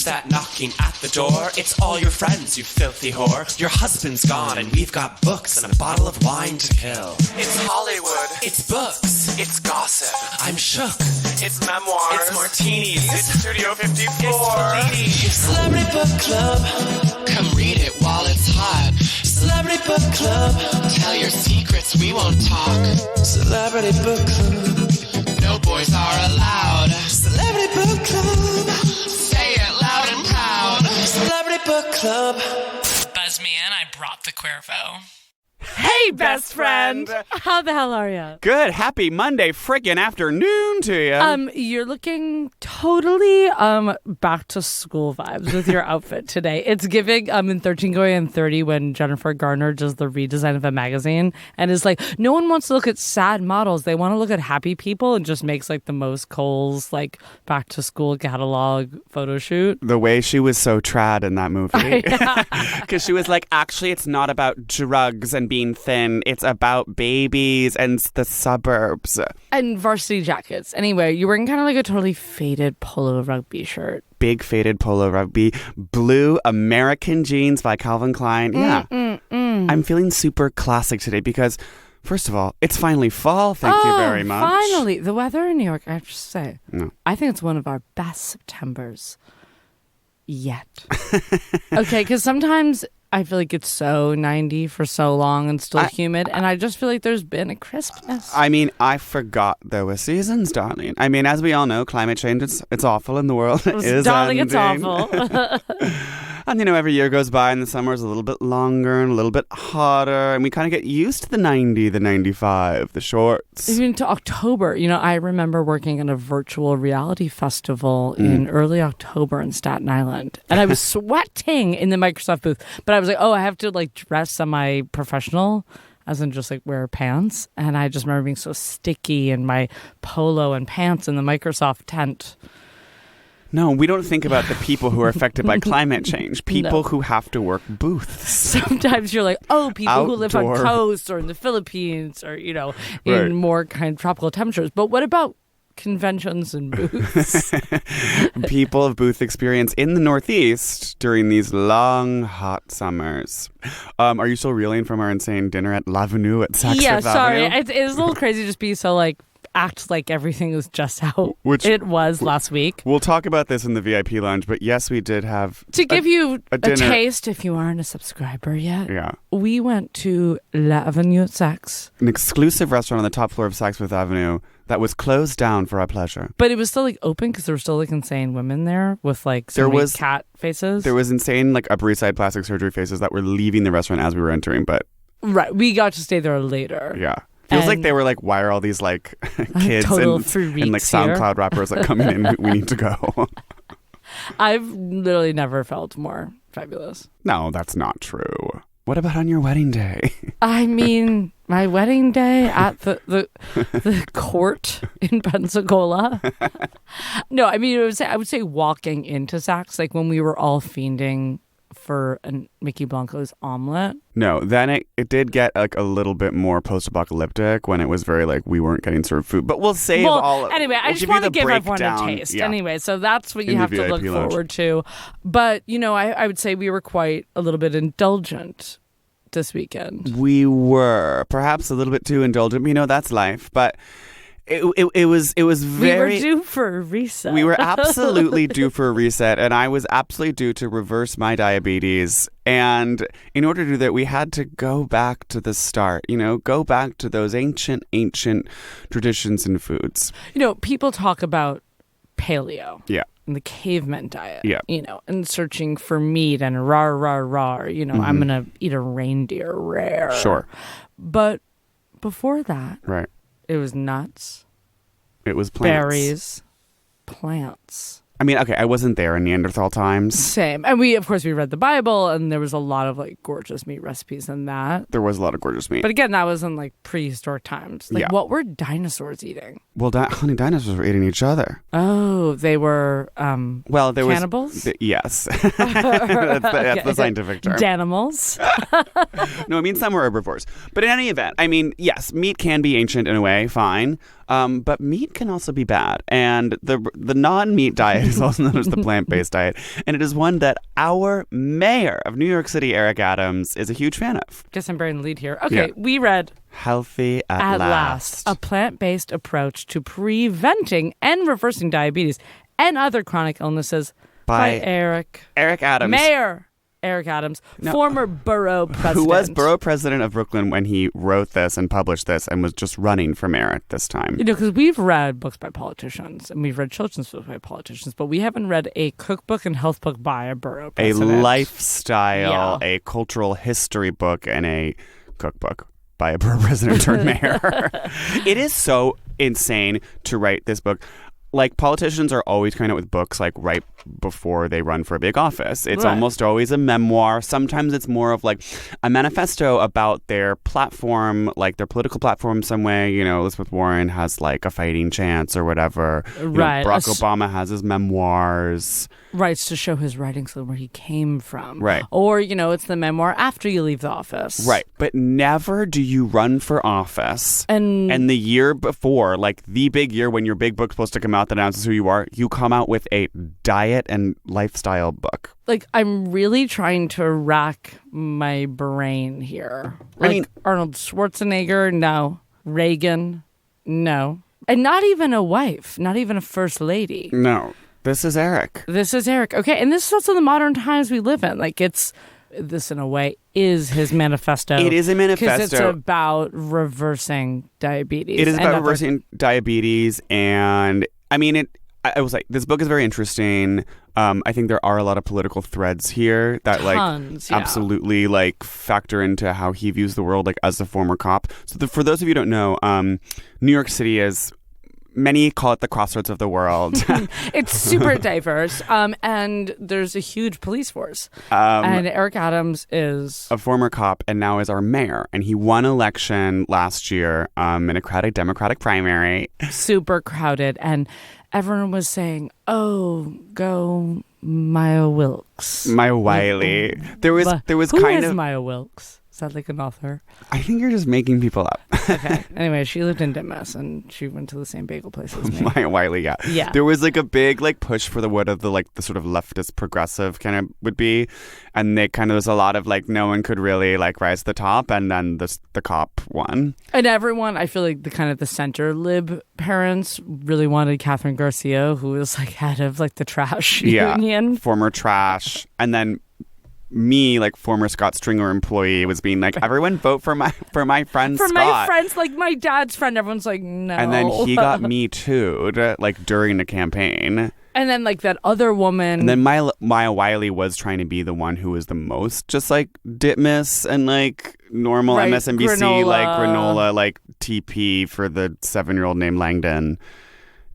Who's that knocking at the door? It's all your friends, you filthy whore. Your husband's gone and we've got books and a bottle of wine to kill. It's Hollywood. It's books. It's gossip. I'm shook. It's memoirs. It's martinis. It's Studio 54. It's Fellini. Celebrity Book Club. Come read it while it's hot. Celebrity Book Club. Tell your secrets, we won't talk. Celebrity Book Club. No boys are allowed. Celebrity Book Club. Say it loud and proud. Celebrity Book Club. Buzz me in, I brought the Cuervo. Hey, best friend. How the hell are you? Good. Happy Monday friggin' afternoon to you. You're looking totally back to school vibes with your outfit today. It's giving in 13 Going on 30 when Jennifer Garner does the redesign of a magazine and is like, no one wants to look at sad models. They want to look at happy people, and just makes like the most Kohl's like back to school catalog photo shoot. The way she was so trad in that movie. Because she was like, actually, it's not about drugs and being thin. It's about babies and the suburbs. And varsity jackets. Anyway, you're wearing kind of like a totally faded polo rugby shirt. Big faded polo rugby. Blue American jeans by Calvin Klein. Yeah. I'm feeling super classic today because, first of all, it's finally fall. Thank you very much. Finally. The weather in New York, I have to say, No. I think it's one of our best Septembers yet. Okay, because sometimes I feel like it's so 90 for so long and still humid, and I just feel like there's been a crispness. I mean, I forgot there were seasons, darling. I mean, as we all know, climate change, it's awful in the world. Darling, it's awful. And, you know, every year goes by and the summer's a little bit longer and a little bit hotter, and we kind of get used to the 90, the 95, the shorts. Even to October. You know, I remember working at a virtual reality festival in early October in Staten Island, and I was sweating in the Microsoft booth, but I was like, oh, I have to like dress semi-professional, as in just like wear pants. And I just remember being so sticky in my polo and pants in the Microsoft tent. No, we don't think about the people who are affected by climate change. People who have to work booths. Sometimes you're like, oh, people who live on Outdoor. coasts or in the Philippines or, you know, in more kind of tropical temperatures. But what about conventions and booths? People of booth experience in the Northeast during these long, hot summers. Are you still reeling from our insane dinner at L'Avenue at Saks Yeah, Fifth sorry. Avenue? It's a little crazy to just be so like, act like everything was just how Which- it was last week. We'll talk about this in the VIP lounge, but yes, we did have To give you a dinner. taste, if you aren't a subscriber yet, Yeah. we went to L'Avenue at Saks. An exclusive restaurant on the top floor of Saks Fifth Avenue that was closed down for our pleasure. But it was still like open because there were still like insane women there with like so There many was- cat faces. There was insane like Upper East Side plastic surgery faces that were leaving the restaurant as we were entering, but Right. We got to stay there later. yeah. Feels like And- they were like, why are all these like kids Total and like freaks here. SoundCloud rappers like coming in? We need to go. I've literally never felt more fabulous. No, that's not true. What about on your wedding day? I mean, my wedding day at the court in Pensacola. No, I mean, I would say walking into Saks, like when we were all fiending for a Mickey Blanco's omelet. No, then it did get like a little bit more post-apocalyptic when it was very like we weren't getting served food. But we'll save all. Anyway, I we'll just give you want to the give everyone a breakdown. taste. Yeah. Anyway, so that's what you In the have to look VIP lounge. forward to. But, you know, I would say we were quite a little bit indulgent this weekend. We were perhaps a little bit too indulgent. You know, that's life. But it was very. We were due for a reset. We were absolutely due for a reset, and I was absolutely due to reverse my diabetes. And in order to do that, we had to go back to the start, you know, go back to those ancient traditions and foods. You know, people talk about paleo. Yeah. And the caveman diet. Yeah. You know, and searching for meat and rah. You know, I'm going to eat a reindeer rare. Sure. But before that, Right. it was nuts, It was plants. berries, plants. I mean, okay, I wasn't there in Neanderthal times. Same. And we read the Bible, and there was a lot of like gorgeous meat recipes in that. There was a lot of gorgeous meat. But again, that was in like prehistoric times. Like, Yeah. what were dinosaurs eating? Well, honey, dinosaurs were eating each other. Oh, they were Well, there cannibals? was yes, that's the scientific term. Danimals. No, I mean some were herbivores. But in any event, I mean, yes, meat can be ancient in a way, fine. But meat can also be bad. And the non-meat diet is also known as the plant-based diet. And it is one that our mayor of New York City, Eric Adams, is a huge fan of. Guess I'm bearing the lead here. Okay, we read Healthy at Last. a plant-based approach to preventing and reversing diabetes and other chronic illnesses by Eric Adams. Mayor Eric Adams, former borough president. Who was borough president of Brooklyn when he wrote this and published this and was just running for mayor at this time. You know, because we've read books by politicians and we've read children's books by politicians, but we haven't read a cookbook and health book by a borough president. A lifestyle, a cultural history book, and a cookbook by a borough president turned mayor. It is so insane to write this book. Like, politicians are always coming out with books, like, right before they run for a big office. It's almost always a memoir. Sometimes it's more of, like, a manifesto about their platform, like, their political platform some way. You know, Elizabeth Warren has, like, a fighting chance or whatever. Right. You know, Barack Obama has his memoirs. Right, to show his writings and where he came from. Right. Or, you know, it's the memoir after you leave the office. Right. But never do you run for office. And the year before, like the big year when your big book's supposed to come out that announces who you are, you come out with a diet and lifestyle book. Like, I'm really trying to rack my brain here. Like, I mean, Arnold Schwarzenegger, no. Reagan, no. And not even a wife, not even a first lady. No. This is Eric. This is Eric. Okay, and this is also the modern times we live in. Like, this in a way is his manifesto. It is a manifesto. Because it's about reversing diabetes. It is about reversing diabetes. And I mean, I will say, this book is very interesting. I think there are a lot of political threads here that absolutely like factor into how he views the world, like as a former cop. So for those of you who don't know, New York City is, many call it the crossroads of the world. It's super diverse, and there's a huge police force. And Eric Adams is a former cop and now is our mayor. And he won election last year in a crowded Democratic primary. Super crowded. And everyone was saying, oh, go Maya Wilkes. Maya Wiley. There was Who kind is of Maya Wilkes? Is that like an author? I think you're just making people up. Okay. Anyway, she lived in Dimas and she went to the same bagel place as me. Maya Wiley, yeah. Yeah. There was like a big like push for what of the like the sort of leftist progressive kind of would be. And they kind of, there's a lot of like no one could really like rise to the top, and then the cop won. And everyone, I feel like the kind of the center lib parents really wanted Catherine Garcia, who was like head of like the trash union. Former trash. And then me, like former Scott Stringer employee, was being like, everyone vote for my friend for Scott. My friends, like my dad's friend. Everyone's like, no. And then he got me too'd like during the campaign. And then like that other woman. And then Maya Wiley was trying to be the one who was the most just like Ditmas and like normal MSNBC granola like TP for the 7-year-old named Langdon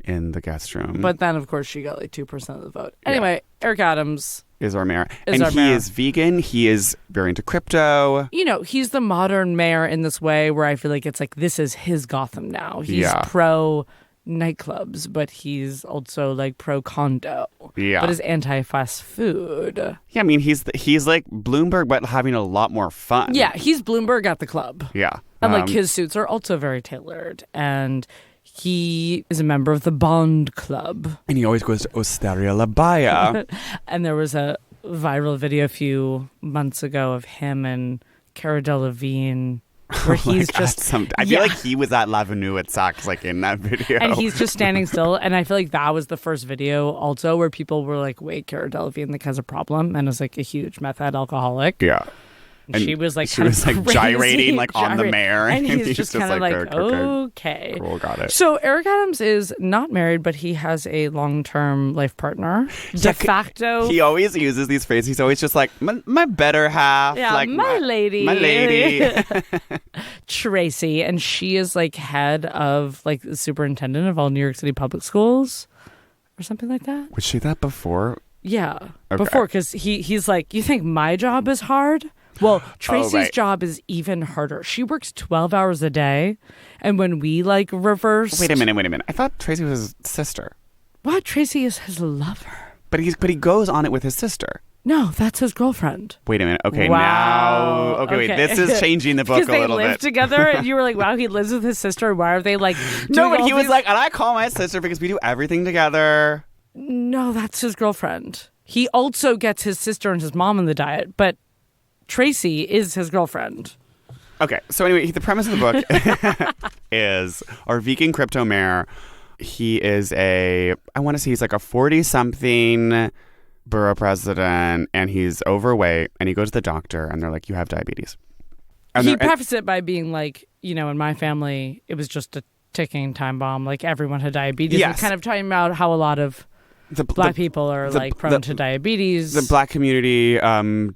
in the guest room. But then of course she got like 2% of the vote. Anyway, Eric Adams is our mayor. He is vegan. He is very into crypto. You know, he's the modern mayor in this way where I feel like it's like this is his Gotham now. He's pro nightclubs, but he's also like pro condo. Yeah. But is anti fast food. Yeah, I mean he's like Bloomberg but having a lot more fun. Yeah, he's Bloomberg at the club. Yeah. And like his suits are also very tailored, and he is a member of the Bond Club. And he always goes to Osteria La Baya. And there was a viral video a few months ago of him and Cara Delevingne where he's just... I feel like he was at L'Avenue at Saks, like, in that video. And he's just standing still. And I feel like that was the first video also where people were like, wait, Cara Delevingne like, has a problem and is like a huge meth head alcoholic. Yeah. And she was like, gyrating like on the mayor, and he's just kind of like, okay, cool, got it. So Eric Adams is not married, but he has a long-term life partner, de facto. He always uses these phrases. He's always just like, my better half, like my lady, Tracy, and she is like head of like the superintendent of all New York City public schools, or something like that. Was she that before? Yeah, before, because he's like, you think my job is hard? Well, Tracy's job is even harder. She works 12 hours a day. And when we like reverse... Wait a minute. I thought Tracy was his sister. What? Tracy is his lover. But he goes on it with his sister. No, that's his girlfriend. Wait a minute. Okay, Wow. now... Okay, wait. This is changing the book a little Because they live bit. together, and you were like, wow, he lives with his sister. Why are they like... No, doing but all he was these- like, and I call my sister because we do everything together. No, that's his girlfriend. He also gets his sister and his mom in the diet, but Tracy is his girlfriend. Okay, so anyway, the premise of the book is our vegan crypto mayor. He is I want to say he's like a 40-something borough president, and he's overweight, and he goes to the doctor, and they're like, you have diabetes. And He prefaced it by being like, in my family, it was just a ticking time bomb. Like, everyone had diabetes. Yes. And kind of talking about how a lot of Black people are prone to diabetes. The Black community,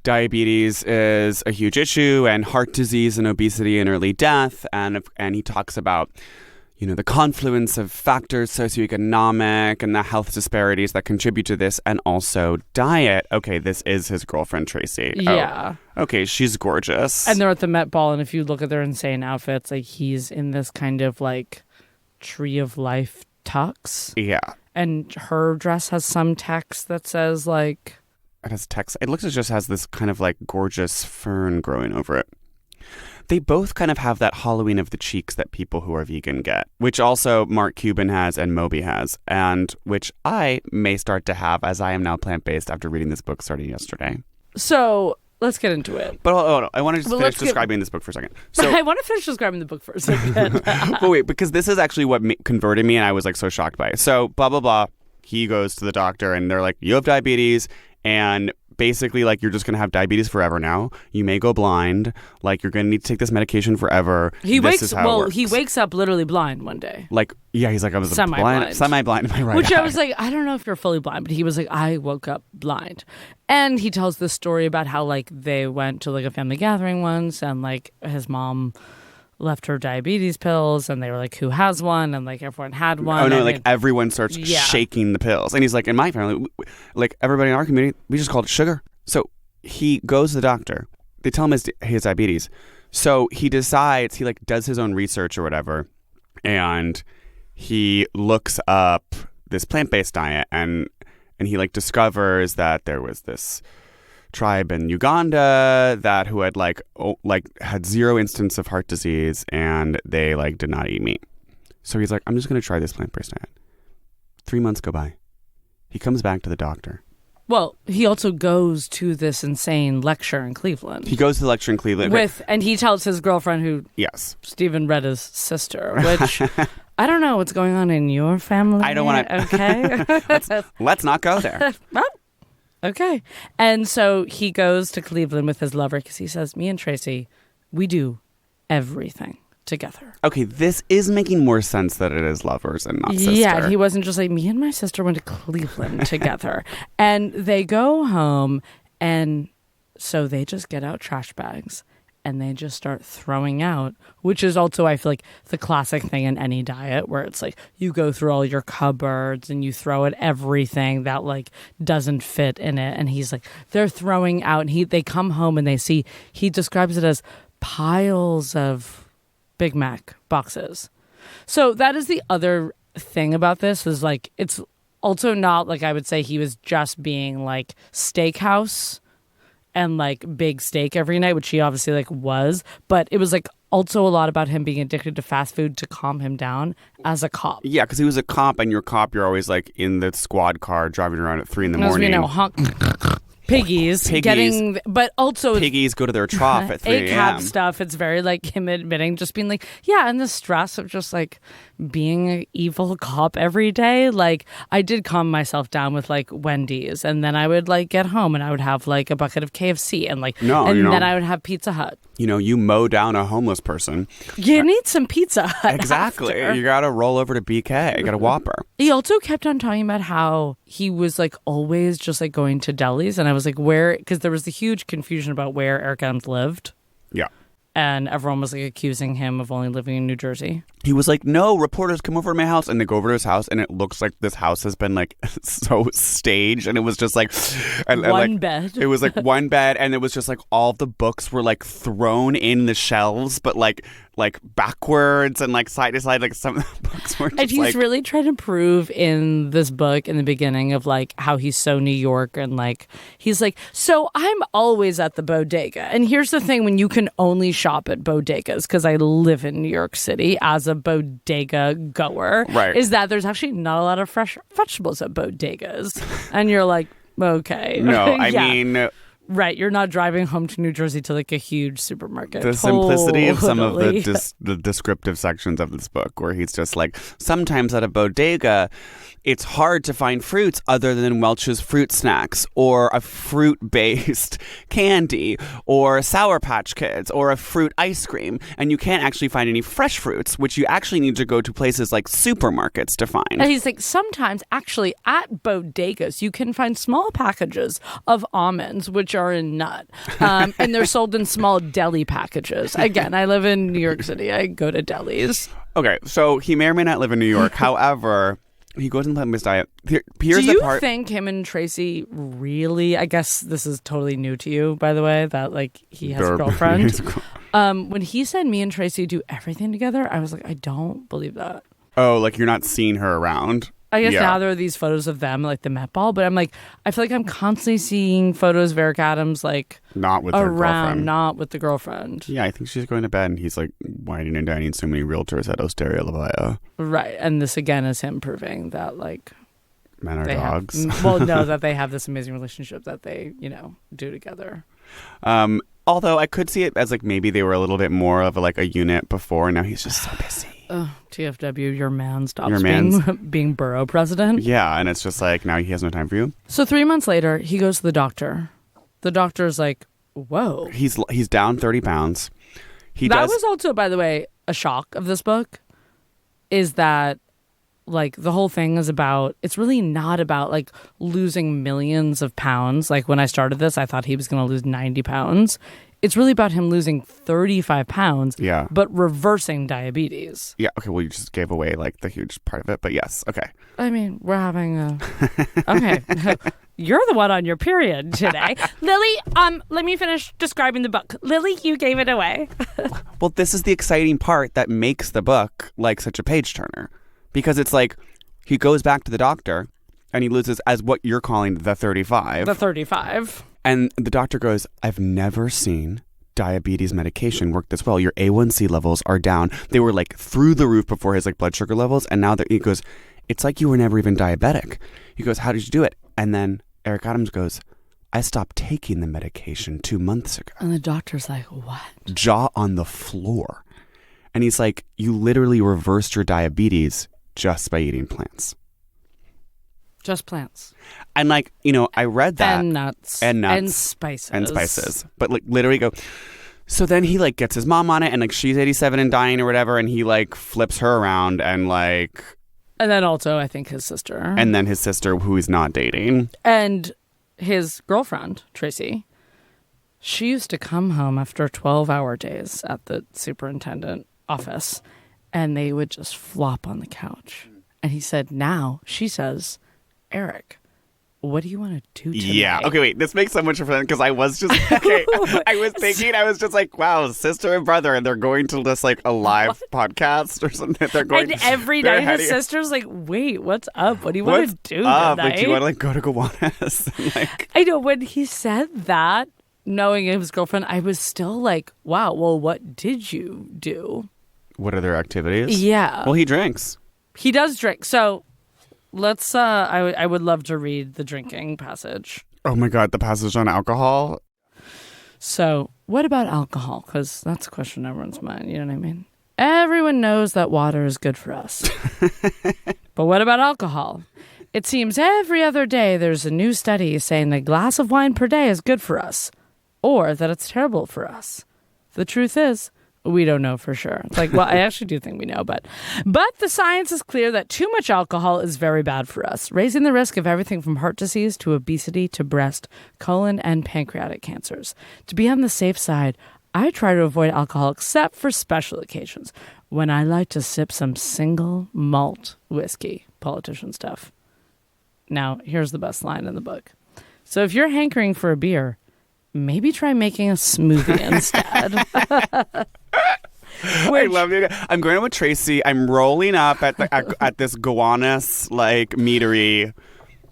diabetes is a huge issue, and heart disease and obesity and early death. And he talks about, the confluence of factors, socioeconomic and the health disparities that contribute to this, and also diet. Okay, this is his girlfriend, Tracy. Yeah. Oh, okay, she's gorgeous. And they're at the Met Ball, and if you look at their insane outfits, like, he's in this kind of, like, tree of life tux. Yeah. And her dress has some text that says, like... It has text. It looks like it just has this kind of, like, gorgeous fern growing over it. They both kind of have that hollowing of the cheeks that people who are vegan get, which also Mark Cuban has and Moby has, and which I may start to have as I am now plant-based after reading this book starting yesterday. So, let's get into it. But hold on, I want to just finish describing this book for a second. So, I want to finish describing the book for a second. but wait, because this is actually what converted me, and I was like so shocked by it. So, blah, blah, blah. He goes to the doctor, and they're like, you have diabetes, and basically, like, you're just going to have diabetes forever now. You may go blind. Like, you're going to need to take this medication forever. He wakes up literally blind one day. Like, yeah, he's like, I was Semi-blind. Semi-blind in my right Which eye. I was like, I don't know if you're fully blind, but he was like, I woke up blind. And he tells this story about how, like, they went to, like, a family gathering once, and, like, his mom left her diabetes pills, and they were like, who has one? And, like, everyone had one. Oh, no, like, everyone starts Yeah. shaking the pills. And he's like, in my family, like, everybody in our community, we just called it sugar. So he goes to the doctor. They tell him his diabetes. So he decides, he, like, does his own research or whatever, and he looks up this plant-based diet, and he, like, discovers that there was this tribe in Uganda that who had had zero instance of heart disease, and they, like, did not eat meat. So he's like, I'm just going to try this plant-based diet. 3 months go by. He comes back to the doctor. Well, he also goes to this insane lecture in Cleveland. He goes to the lecture in Cleveland. And he tells his girlfriend, who Yes. Stephen Retta's sister, which I don't know what's going on in your family. I don't want to. Okay. Let's not go there. Well, okay. And so he goes to Cleveland with his lover because he says, me and Tracy, we do everything together. Okay, this is making more sense that it is lovers and not sister. Yeah, he wasn't just like, me and my sister went to Cleveland together. And they go home, and so they just get out trash bags and they just start throwing out, which is also, I feel like, the classic thing in any diet where it's like you go through all your cupboards and you throw out everything that, like, doesn't fit in it. And he's like, they're throwing out, and they come home and they see, he describes it as piles of Big Mac boxes. So that is the other thing about this, is like, it's also not like I would say he was just being like steakhouse and like big steak every night, which he obviously like was, but it was like also a lot about him being addicted to fast food to calm him down as a cop. Yeah, because he was a cop, and you're always like in the squad car driving around at 3 a.m. As we know, Piggies getting, but also piggies go to their trough at 3 a.m. ACAB stuff. It's very like him admitting, just being like, yeah, and the stress of just like being an evil cop every day. Like, I did calm myself down with like Wendy's, and then I would like get home and I would have like a bucket of KFC, and like, then I would have Pizza Hut. You know, you mow down a homeless person. You need some Pizza Hut. Exactly. After. You got to roll over to BK. You got a Whopper. He also kept on talking about how he was like always just like going to delis, and I was like, where? Because there was the huge confusion about where Eric Adams lived. Yeah. And everyone was like accusing him of only living in New Jersey. He was like, no, reporters come over to my house, and they go over to his house, and it looks like this house has been like so staged, and it was just like one bed. It was like one bed, and it was just like all the books were like thrown in the shelves, but like like backwards and like side to side, like some of the books were just And he's really trying to prove in this book in the beginning of like how he's so New York and like he's like, so I'm always at the bodega. And here's the thing, when you can only shop at bodegas, because I live in New York City as a bodega goer, Right. is that there's actually not a lot of fresh vegetables at bodegas. And you're like, okay. no, I Yeah. mean, Right, you're not driving home to New Jersey to like a huge supermarket. the simplicity of some of Totally. the descriptive sections of this book, where he's just like, sometimes at a bodega, it's hard to find fruits other than Welch's fruit snacks or a fruit-based candy or Sour Patch Kids or a fruit ice cream. And you can't actually find any fresh fruits, which you actually need to go to places like supermarkets to find. And he's like, sometimes actually at bodegas, you can find small packages of almonds, which are in nut. And they're sold in small deli packages. Again, I live in New York City. I go to delis. Okay, so he may or may not live in New York. However, he goes and plans his diet. Here's Do the you part. think him and Tracy really, I guess this is totally new to you, by the way, that like he has a girlfriend. When he said me and Tracy do everything together, I was like, I don't believe that. Oh, like you're not seeing her around. I guess Yeah. now there are these photos of them, like the meatball, but I'm like, I feel like I'm constantly seeing photos of Eric Adams, like Not with her around, girlfriend. not with the girlfriend. Yeah, I think she's going to bed, and he's like whining and dining so many realtors at Osteria La Valla. Right. And this again is him proving that like Men are they dogs. that they have this amazing relationship that they, do together. Although I could see it as like maybe they were a little bit more of a unit before, and now he's just so busy. TFW, your man stops Your man's- being borough president. Yeah, and it's just like now he has no time for you. So 3 months later, he goes to the doctor. The doctor's like, whoa. He's down 30 pounds. That was also, by the way, a shock of this book, is that like the whole thing is about, it's really not about like losing millions of pounds. Like when I started this, I thought he was going to lose 90 pounds. It's really about him losing 35 pounds, Yeah. but reversing diabetes. Yeah, okay, well, you just gave away like the huge part of it, but yes, okay. I mean, we're having a... Okay. You're the one on your period today. Lily, let me finish describing the book. Lily, you gave it away. Well, this is the exciting part that makes the book like such a page turner, because it's like he goes back to the doctor and he loses, as what you're calling, the 35. The 35. And the doctor goes, I've never seen diabetes medication work this well. Your A1C levels are down. They were like through the roof before his like blood sugar levels. And now he goes, it's like you were never even diabetic. He goes, how did you do it? And then Eric Adams goes, I stopped taking the medication 2 months ago. And the doctor's like, what? Jaw on the floor. And he's like, you literally reversed your diabetes just by eating plants. Just plants. And like, I read that. And nuts. And nuts. And spices. And spices. But like literally go. So then he like gets his mom on it, and like she's 87 and dying or whatever, and he like flips her around and like. And then also, I think his sister. And then his sister, who he's not dating. And his girlfriend, Tracy, she used to come home after 12-hour days at the superintendent office, and they would just flop on the couch. And he said, now she says, Eric, what do you want to do today? Yeah. Okay, wait. This makes so much sense because I was just okay. I was just like, wow, sister and brother, and they're going to just like a live podcast or something. They're going. And every they're night his heading- sister's like, wait, what's up? What do you want What's to do up? tonight? Like, do you want to like go to Gowanus? Like, I know when he said that, knowing his girlfriend, I was still like, wow, well, what did you do? what are their activities? Yeah. Well, he drinks. He does drink. So let's, I would love to read the drinking passage. Oh my God, the passage on alcohol. So what about alcohol? Because that's a question in everyone's mind. You know what I mean? Everyone knows that water is good for us. But what about alcohol? It seems every other day there's a new study saying a glass of wine per day is good for us, or that it's terrible for us. The truth is, we don't know for sure. It's like, well, I actually do think we know, but the science is clear that too much alcohol is very bad for us, raising the risk of everything from heart disease to obesity to breast, colon, and pancreatic cancers. To be on the safe side, I try to avoid alcohol except for special occasions, when I like to sip some single malt whiskey, politician stuff. Now, here's the best line in the book. So if you're hankering for a beer, maybe try making a smoothie instead. I love it. I'm going with Tracy. I'm rolling up at this Gowanus meadery.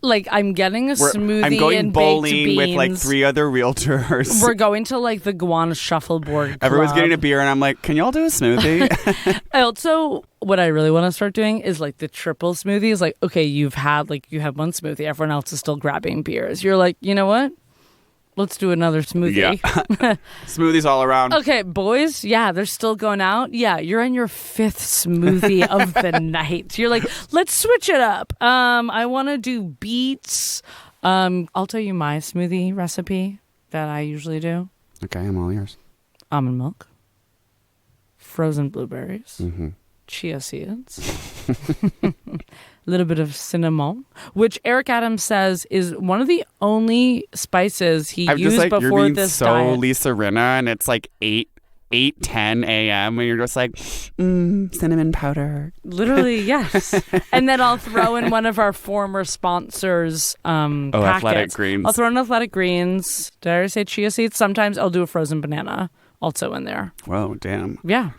Like, I'm getting a smoothie I'm going and bowling baked with beans. 3 other realtors. We're going to the Gowanus Shuffleboard Club. Everyone's getting a beer, and I'm like, can y'all do a smoothie? I also, what I really want to start doing is the triple smoothies. Okay, you had one smoothie, everyone else is still grabbing beers. You're like, you know what? Let's do another smoothie. Yeah. Smoothies all around. Okay, boys, yeah, they're still going out. Yeah, you're in your 5th smoothie of the night. You're like, let's switch it up. I want to do beets. I'll tell you my smoothie recipe that I usually do. Okay, I'm all ears. Almond milk, frozen blueberries, Mm-hmm. chia seeds, a little bit of cinnamon, which Eric Adams says is one of the only spices he used before you're being this so diet. Lisa Rinna, and it's 8:10 a.m. and you're just cinnamon powder. Literally, yes. And then I'll throw in one of our former sponsors' packets. Athletic Greens. I'll throw in Athletic Greens. Did I already say chia seeds? Sometimes I'll do a frozen banana also in there. Whoa, damn. Yeah.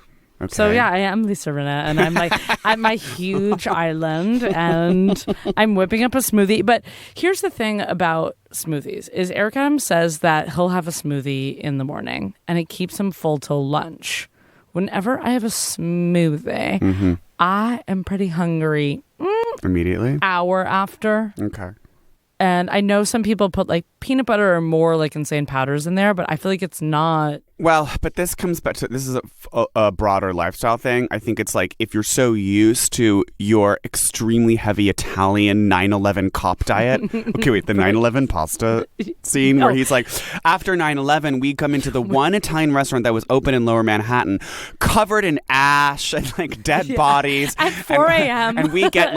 Okay. So yeah, I am Lisa Rinna, and I'm at my huge island, and I'm whipping up a smoothie. But here's the thing about smoothies: is Eric Adams says that he'll have a smoothie in the morning, and it keeps him full till lunch. Whenever I have a smoothie, I am pretty hungry. Immediately? Hour after. Okay. And I know some people put peanut butter or more insane powders in there, but I feel like it's not. Well, but this comes back to, this is a broader lifestyle thing. I think it's if you're so used to your extremely heavy Italian 9/11 cop diet. Okay, wait, the 9/11 pasta scene where he's after 9/11, we come into the one Italian restaurant that was open in Lower Manhattan, covered in ash and dead bodies. At 4 a.m. And we get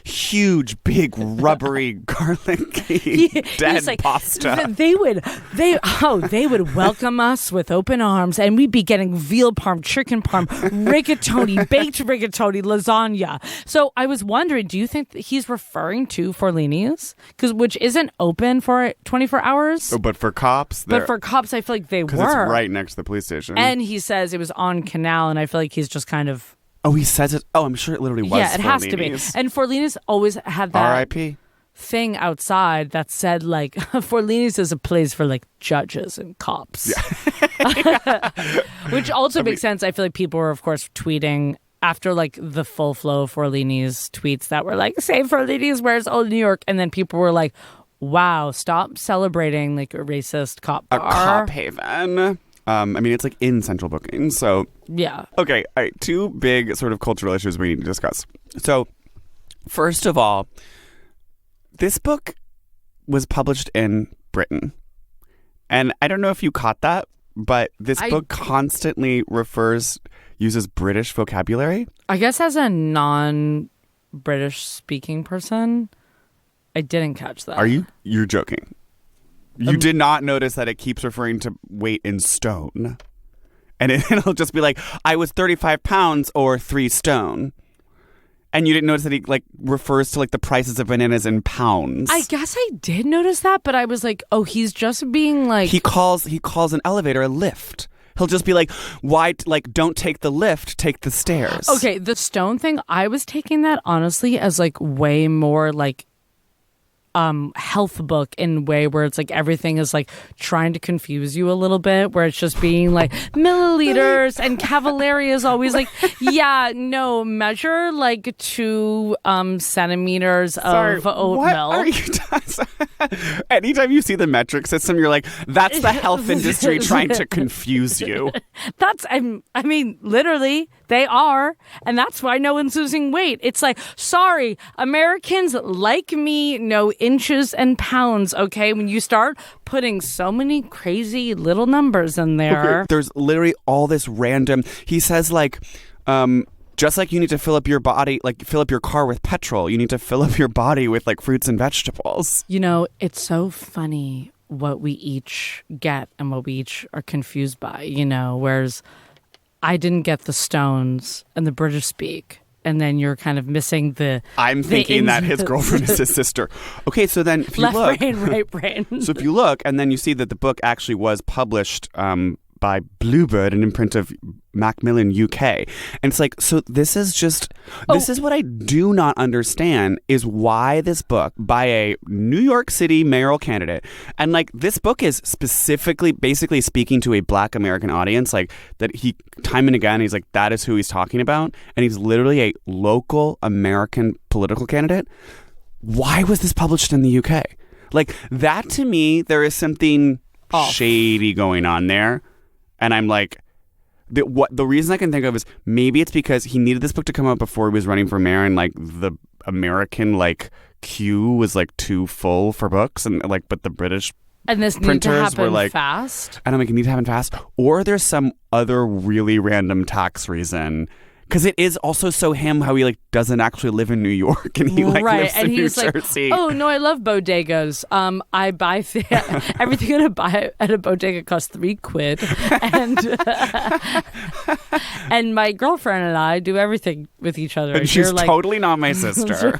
huge, big, rubbery, garlicky, dead pasta. They would welcome us with open arms, and we'd be getting veal parm, chicken parm, rigatoni, baked rigatoni, lasagna. So I was wondering, do you think that he's referring to Forlini's? Which isn't open for 24 hours? Oh, but for cops? I feel like they were. Because it's right next to the police station. And he says it was on Canal, and I feel like he's just kind of... Oh, he says it? Oh, I'm sure it literally was Yeah, it has to be. And Forlini's always had that... R.I.P. thing outside that said Forlini's is a place for judges and cops. Yeah. Which also makes sense. I feel like people were of course tweeting after the full flow of Forlini's tweets that were say Forlini's, where's old New York? And then people were like, wow, stop celebrating a racist cop bar. A cop haven. It's in central booking. So yeah. Okay, all right, 2 big sort of cultural issues we need to discuss. So first of all, this book was published in Britain. And I don't know if you caught that, but this book constantly uses British vocabulary. I guess as a non-British speaking person, I didn't catch that. You're joking. You did not notice that it keeps referring to weight in stone. And it'll just be I was 35 pounds or 3 stone. And you didn't notice that he refers to the prices of bananas in pounds. I guess I did notice that, but I was oh, he's just being he calls an elevator a lift. He'll just be why don't take the lift, take the stairs. Okay, the stone thing, I was taking that honestly as way more health book in a way where it's everything is trying to confuse you a little bit, where it's just being milliliters and Cavallari is always measure 2 centimeters of oat what milk. Are you Anytime you see the metric system, you're that's the health industry trying to confuse you. Literally they are, and that's why no one's losing weight. It's sorry, Americans like me know inches and pounds, okay? When you start putting so many crazy little numbers in there. Okay, there's literally all this random... He says, just like you need to fill up your body, fill up your car with petrol, you need to fill up your body with, fruits and vegetables. It's so funny what we each get and what we each are confused by, whereas I didn't get the Stones and the British speak. And then you're kind of missing the... I'm thinking that his girlfriend is his sister. Okay, so then if you left look... brain, right brain. So if you look, and then you see that the book actually was published by Bluebird, an imprint of Macmillan UK. And it's like, so this is what I do not understand is why this book by a New York City mayoral candidate, and like this book is specifically basically speaking to a Black American audience, like that he time and again he's like that is who he's talking about, and he's literally a local American political candidate. Why was this published in the UK? Like that to me, there is something shady going on there. And I'm like, the reason I can think of is maybe it's because he needed this book to come out before he was running for mayor, and like the American like queue was like too full for books, and like but the British and this printers need to happen were like fast. And I'm like, it needs to happen fast, or there's some other really random tax reason. Because it is also so him how he like doesn't actually live in New York, and he like lives in New Jersey. Like, oh no, I love bodegas. I buy everything at a bodega costs £3, and my girlfriend and I do everything with each other. And she's like, totally not my sister.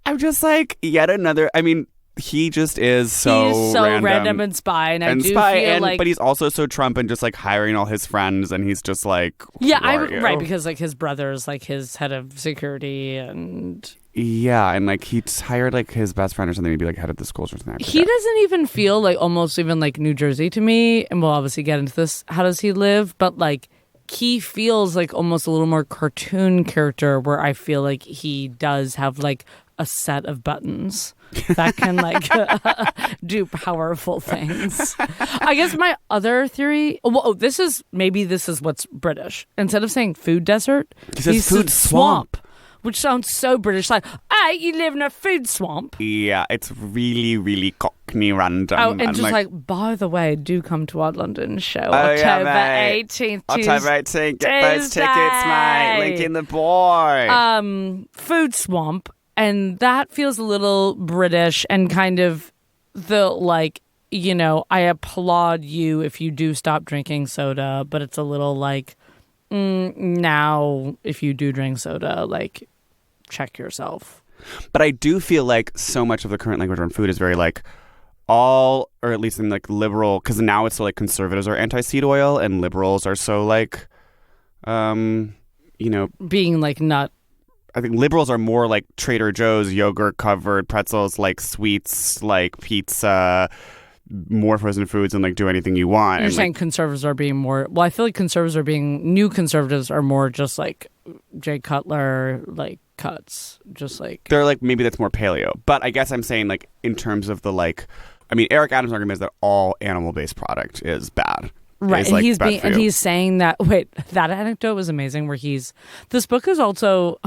I'm just like yet another. I mean. He just is so random and spy, and I do feel like, but he's also so Trump and just like hiring all his friends, and he's just like, right, because like his brother's like his head of security, and and like he's hired like his best friend or something to be like head of the schools or something. He doesn't even feel like almost even like New Jersey to me, and we'll obviously get into this. How does he live? But like he feels like almost a little more cartoon character, where I feel like he does have like a set of buttons that can like do powerful things. I guess my other theory, this is what's British. Instead of saying food desert, he says food swamp, which sounds so British. Like, hey, you live in a food swamp. Yeah, it's really, really Cockney random. Oh, and just like, by the way, do come to our London show, October 18th. October 18th, get those tickets, mate. Link in the board. Food swamp. And that feels a little British and kind of the like, you know, I applaud you if you do stop drinking soda, but it's a little like, now if you do drink soda, like, check yourself. But I do feel like so much of the current language around food is very like all, or at least in like liberal, because now it's so like conservatives are anti-seed oil and liberals are so like, you know. Being like nut. I think liberals are more like Trader Joe's yogurt covered pretzels, like sweets, like pizza, more frozen foods, and like do anything you want. You're and, saying like, conservatives are being more. Well, I feel like new conservatives are more just like Jay Cutler, like cuts, just like they're like maybe that's more paleo. But I guess I'm saying like in terms of the like, I mean, Eric Adams' argument is that all animal based product is bad. Right, and he's saying that. Wait, that anecdote was amazing. Where this book is also,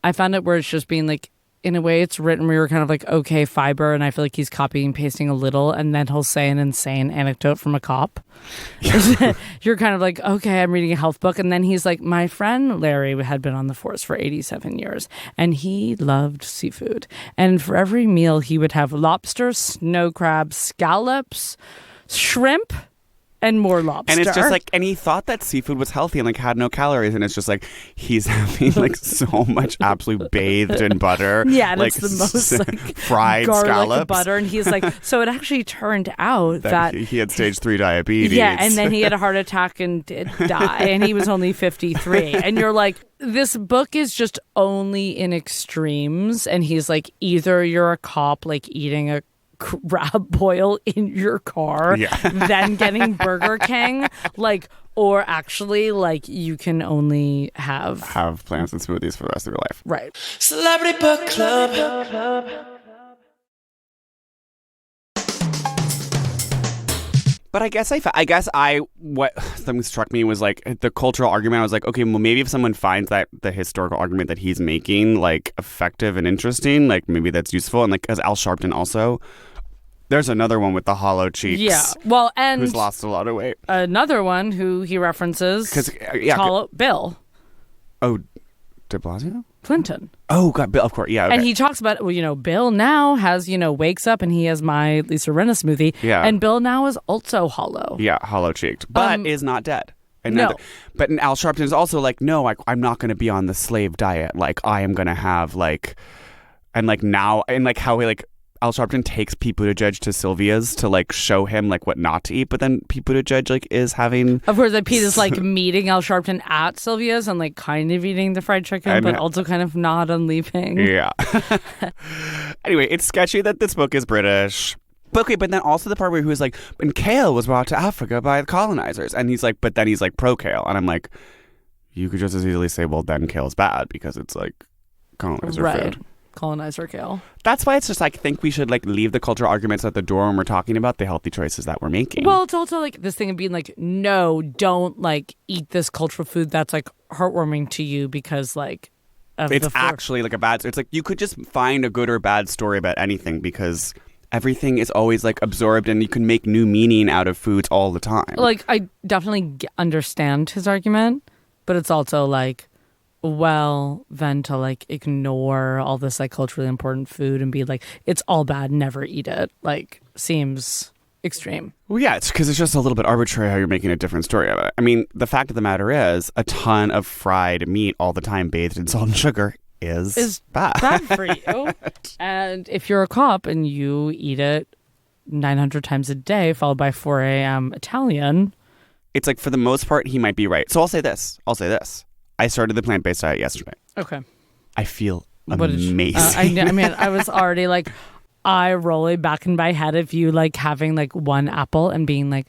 I found it where it's just being like, in a way, it's written where you're kind of like, okay, fiber, and I feel like he's copying and pasting a little, and then he'll say an insane anecdote from a cop. You're kind of like, okay, I'm reading a health book, and then he's like, my friend Larry had been on the force for 87 years, and he loved seafood, and for every meal he would have lobster, snow crabs, scallops, shrimp. And more lobster. And it's just like, and he thought that seafood was healthy and like had no calories. And it's just like, he's having like so much absolute bathed in butter. Yeah, and like, it's the most like fried garlic scallops. Butter. And he's like, so it actually turned out that he had stage 3 diabetes. Yeah, and then he had a heart attack and did die. And he was only 53. And you're like, this book is just only in extremes. And he's like, either you're a cop like eating a crab boil in your car, then getting Burger King, like, or actually, like, you can only have plants and smoothies for the rest of your life. Right. Celebrity Book Club. But I guess what something struck me was like the cultural argument. I was like, okay, well, maybe if someone finds that the historical argument that he's making like effective and interesting, like maybe that's useful. And like, as Al Sharpton also, there's another one with the hollow cheeks. Yeah, well, and who's lost a lot of weight. Another one who he references, Bill. Oh, de Blasio? Clinton. Oh, God, Bill, of course, yeah. Okay. And he talks about, well, you know, Bill now has, you know, wakes up and he has my Lisa Rinna smoothie. Yeah. And Bill now is also hollow. Yeah, hollow-cheeked, but is not dead. And no. But Al Sharpton is also like, no, I'm not going to be on the slave diet. Like, I am going to have, like, and like now, and like how he, like, Al Sharpton takes Pete Buttigieg to Sylvia's to like show him like what not to eat, but then Pete Buttigieg like is having. Of course, like Pete is like meeting Al Sharpton at Sylvia's and like kind of eating the fried chicken, but also kind of not and leaving. Yeah. Anyway, it's sketchy that this book is British. But okay, but then also the part where he was like, and kale was brought to Africa by the colonizers. And he's like, but then he's like pro kale. And I'm like, you could just as easily say, well, then kale's bad because it's like colonizer food. Colonizer kale. That's why it's just like, I think we should like leave the cultural arguments at the door when we're talking about the healthy choices that we're making. Well, it's also like this thing of being like, no, don't like eat this cultural food that's like heartwarming to you because like it's actually like a bad. It's like you could just find a good or bad story about anything because everything is always like absorbed and you can make new meaning out of foods all the time. Like I definitely understand his argument, but it's also like, well, then to like ignore all this like culturally important food and be like, it's all bad, never eat it, like seems extreme. Well, yeah, it's because it's just a little bit arbitrary how you're making a different story of it. I mean, the fact of the matter is a ton of fried meat all the time bathed in salt and sugar is bad for you. And if you're a cop and you eat it 900 times a day, followed by 4 a.m. Italian. It's like for the most part, he might be right. So I'll say this. I started the plant-based diet yesterday. Okay. I feel amazing. I mean, I was already like eye rolling back in my head of you like having like one apple and being like,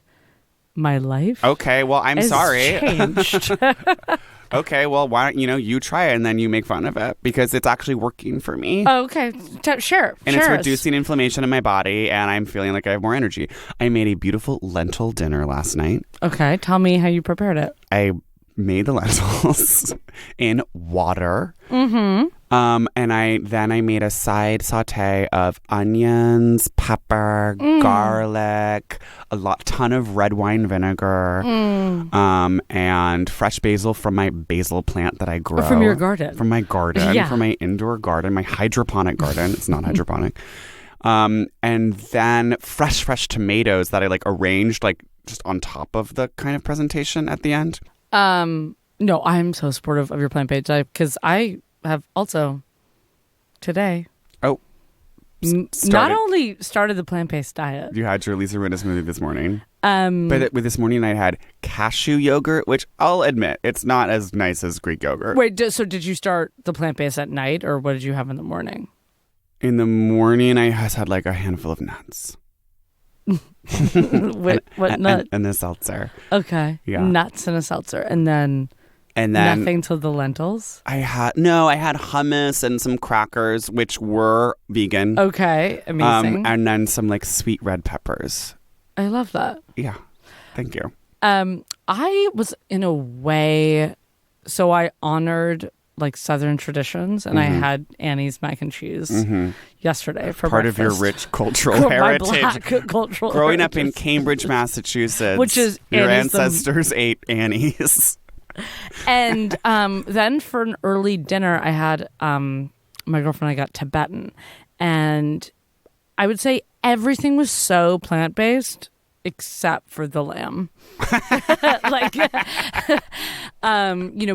my life. Okay, well, I'm sorry. Changed. Okay, well, why don't you try it and then you make fun of it because it's actually working for me. Oh, okay, sure. And it's reducing inflammation in my body and I'm feeling like I have more energy. I made a beautiful lentil dinner last night. Okay, tell me how you prepared it. I made the lentils in water. Mm-hmm. And I made a side saute of onions, pepper, garlic, ton of red wine vinegar, and fresh basil from my basil plant that I grow. From your garden. From my garden. Yeah. From my indoor garden, my hydroponic garden. It's not hydroponic. And then fresh tomatoes that I like arranged like just on top of the kind of presentation at the end. No, I'm so supportive of your plant-based diet because I have also today not only started the plant-based diet. You had your Lisa Rinna smoothie this morning. But with this morning I had cashew yogurt, which I'll admit it's not as nice as Greek yogurt. Wait, so did you start the plant-based at night or what did you have in the morning? In the morning I had like a handful of nuts. What nut? And the seltzer. Okay. Yeah. Nuts and a seltzer. And then nothing to the lentils? I had hummus and some crackers, which were vegan. Okay. Amazing. And then some like sweet red peppers. I love that. Yeah. Thank you. I was in a way, so I honored like Southern traditions and I had Annie's mac and cheese yesterday for part breakfast. of your rich cultural heritage. My black cultural Growing heritage. up in Cambridge, Massachusetts, which is your ancestors ate Annie's. And then for an early dinner, I had my girlfriend and I got Tibetan, and I would say everything was so plant-based except for the lamb. Like,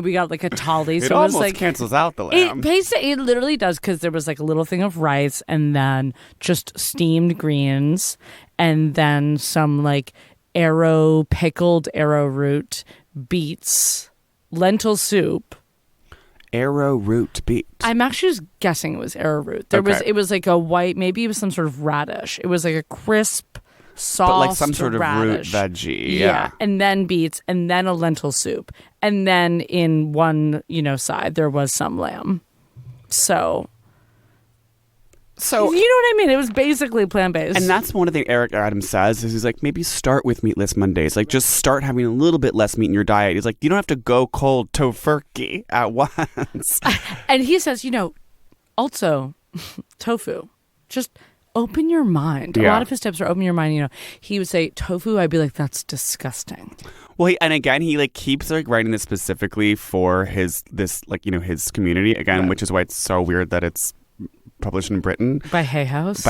we got like a tali. It so almost it was like cancels out the lamb. It literally does because there was like a little thing of rice and then just steamed greens and then some like pickled arrowroot beets, lentil soup. Arrowroot beet. I'm actually just guessing it was arrowroot. It was like a white, maybe it was some sort of radish. It was like a crisp, soft but like some sort radish. of root veggie. Yeah. And then beets and then a lentil soup. And then in one, side there was some lamb. So you know what I mean? It was basically plant-based. And that's one of the Eric Adams says is he's like, maybe start with meatless Mondays. Like just start having a little bit less meat in your diet. He's like, you don't have to go cold tofurkey at once. And he says, also tofu, just open your mind. A lot of his tips are open your mind. He would say tofu. I'd be like, that's disgusting. Well, he like keeps like writing this specifically for his community again, which is why it's so weird that it's published in Britain by Hay House.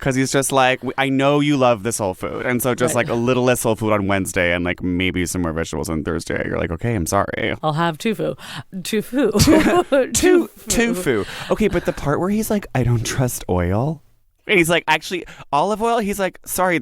Because he's just like, I know you love this soul food, and so just like a little less soul food on Wednesday and like maybe some more vegetables on Thursday. You're like, okay, I'm sorry. I'll have tofu. Tofu. Okay, but the part where he's like, I don't trust oil. And he's like, actually, olive oil? He's like, sorry,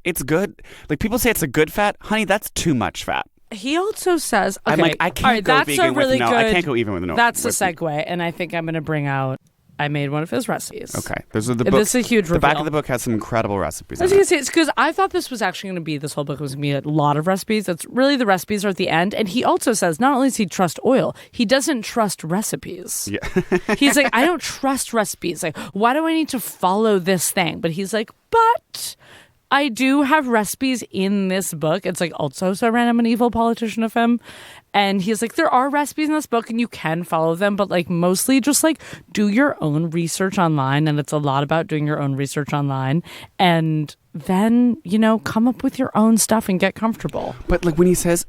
it's good. Like, people say it's a good fat. Honey, that's too much fat. He also says, okay, I'm like, I can't go that's vegan a really with no. good, I can't go even with no. That's the with, segue, and I think I'm going to bring out, I made one of his recipes. Okay. This is the book. This is a huge reveal. The back of the book has some incredible recipes. As you can see, it's because I thought this was actually going to be, this whole book was going to be a lot of recipes. That's really the recipes are at the end. And he also says, not only does he trust oil, he doesn't trust recipes. Yeah. He's like, I don't trust recipes. Like, why do I need to follow this thing? But he's like, but I do have recipes in this book. It's like also so random and evil politician of him. And he's like, there are recipes in this book and you can follow them, but like mostly just like do your own research online. And it's a lot about doing your own research online. And then, you know, come up with your own stuff and get comfortable. But like when he says,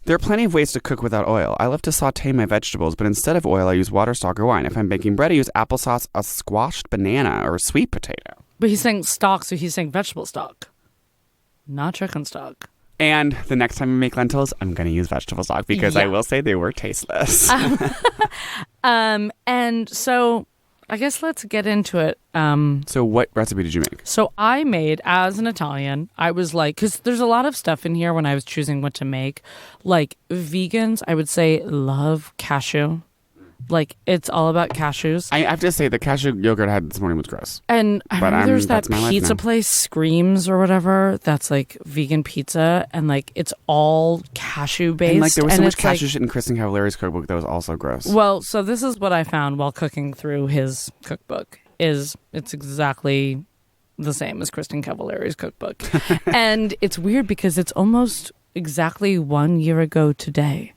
there are plenty of ways to cook without oil. I love to saute my vegetables, but instead of oil, I use water, stock, or wine. If I'm baking bread, I use applesauce, a squashed banana, or a sweet potato. But he's saying stock, so he's saying vegetable stock, not chicken stock. And the next time I make lentils, I'm going to use vegetable stock because I will say they were tasteless. And so I guess let's get into it. So what recipe did you make? So I made, as an Italian, I was like, because there's a lot of stuff in here when I was choosing what to make. Like vegans, I would say love cashew. Like, it's all about cashews. I have to say, the cashew yogurt I had this morning was gross. And I remember there's that that's my life pizza now. place, Screams or whatever, that's like vegan pizza. And like, it's all cashew based. And like, there was so much it's cashew like, shit in Kristen Cavallari's cookbook that was also gross. well, so this is what I found while cooking through his cookbook. It's exactly the same as Kristen Cavallari's cookbook. And it's weird because it's almost exactly 1 year ago today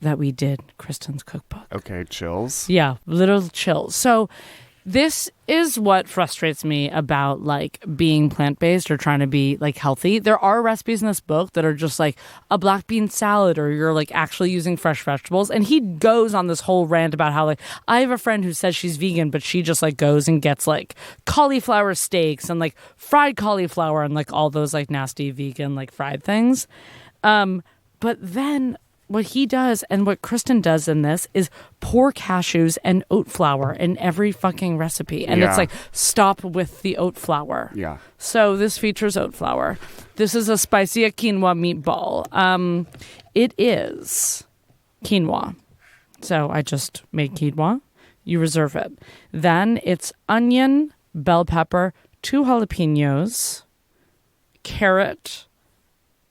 that we did Kristen's cookbook. Okay, chills. Yeah, little chills. So this is what frustrates me about like being plant-based or trying to be like healthy. There are recipes in this book that are just like a black bean salad or you're like actually using fresh vegetables. And he goes on this whole rant about how like I have a friend who says she's vegan, but she just like goes and gets like cauliflower steaks and like fried cauliflower and like all those like nasty vegan like fried things. But then what he does and what Kristen does in this is pour cashews and oat flour in every fucking recipe. And it's like, stop with the oat flour. Yeah. So this features oat flour. This is a spicy quinoa meatball. It is quinoa. So I just made quinoa. You reserve it. Then it's onion, bell pepper, 2 jalapenos, carrot,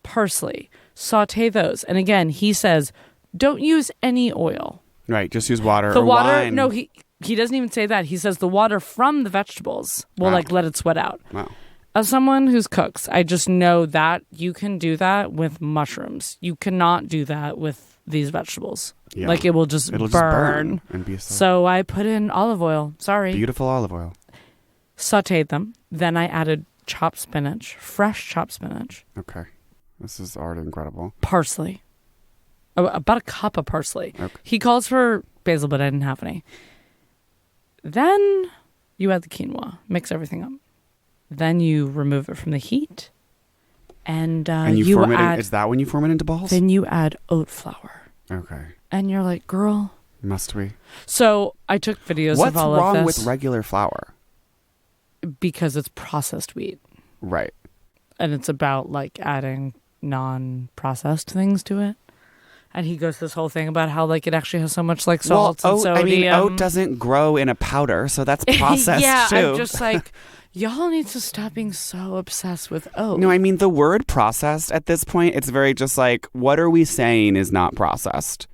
parsley. Saute those. And again, he says, don't use any oil. Right, just use water The or water, wine. no, he doesn't even say that. He says the water from the vegetables will like let it sweat out. Wow. As someone who's cooks, I just know that you can do that with mushrooms. You cannot do that with these vegetables. Yeah. Like it will just It'll burn. just burn and be So I put in olive oil. Sorry. beautiful olive oil. Sauteed them. Then I added chopped spinach, fresh chopped spinach. Okay. This is already incredible. Parsley. About a cup of parsley. Okay. He calls for basil, but I didn't have any. Then you add the quinoa. Mix everything up. Then you remove it from the heat. And you form it. Is that when you form it into balls? Then you add oat flour. Okay. And you're like, girl. Must we? So I took videos What's of all of this. what's wrong with regular flour? Because it's processed wheat. Right. And it's about like adding non-processed things to it. And he goes this whole thing about how like it actually has so much like salt and sodium. I mean, oat doesn't grow in a powder, so that's processed yeah, too. I'm just like, y'all need to stop being so obsessed with oat. No, I mean the word processed at this point, it's very just like, what are we saying is not processed?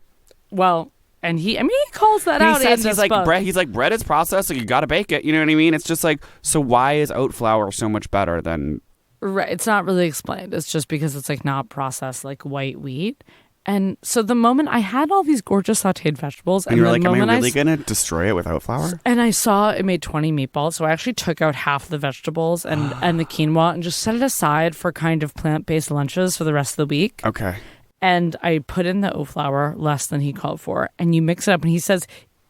Well, and he calls that out in this book. Bread. He's like, bread is processed, so you got to bake it. You know what I mean? It's just like, so why is oat flour so much better than? Right, it's not really explained. It's just because it's like not processed like white wheat. And so the moment I had all these gorgeous sauteed vegetables, And you're like, am I really going to destroy it with oat flour? And I saw it made 20 meatballs, so I actually took out half the vegetables and the quinoa and just set it aside for kind of plant-based lunches for the rest of the week. Okay. And I put in the oat flour, less than he called for, and you mix it up. And he says,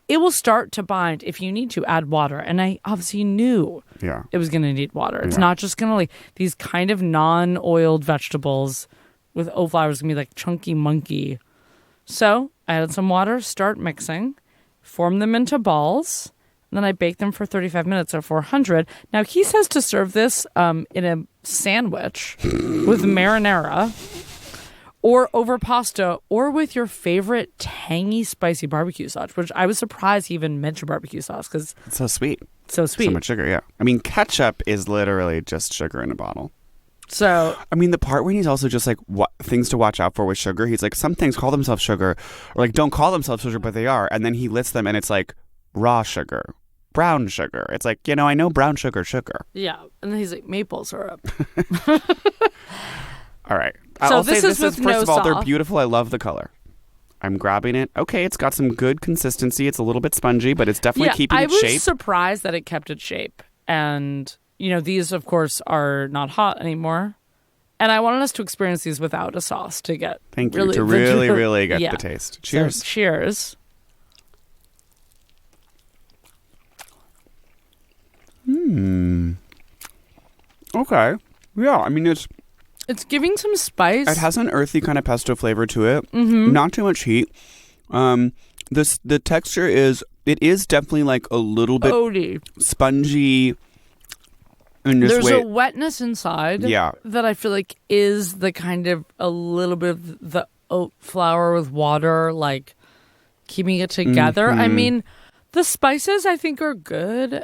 it will start to bind if you need to add water. And I obviously knew it was going to need water. It's not just going to like these kind of non-oiled vegetables with oat flour is going to be like chunky monkey. So I added some water, start mixing, form them into balls. and then I bake them for 35 minutes at 400. Now, he says to serve this in a sandwich with marinara or over pasta or with your favorite tangy, spicy barbecue sauce, which I was surprised he even mentioned barbecue sauce because It's so sweet. so sweet. So much sugar, yeah. I mean, ketchup is literally just sugar in a bottle. So I mean, the part when he's also just like, what things to watch out for with sugar, he's like, some things call themselves sugar, or like don't call themselves sugar, but they are. And then he lists them and it's like raw sugar, brown sugar. It's like, I know brown sugar. yeah, and then he's like maple syrup. All right. So I'll this say is with first no of all, they're sauce. beautiful. I love the color. I'm grabbing it. Okay, it's got some good consistency. It's a little bit spongy, but it's definitely keeping I its was shape. surprised that it kept its shape. And, these, of course, are not hot anymore. And I wanted us to experience these without a sauce to get Thank you. To really get the taste. Cheers. So, cheers. Okay. Yeah, I mean, It's giving some spice. it has an earthy kind of pesto flavor to it. Mm-hmm. Not too much heat. The texture is definitely like a little bit oaty. spongy. In this There's way. a wetness inside Yeah. that I feel like is the kind of a little bit of the oat flour with water, like keeping it together. I mean, the spices I think are good,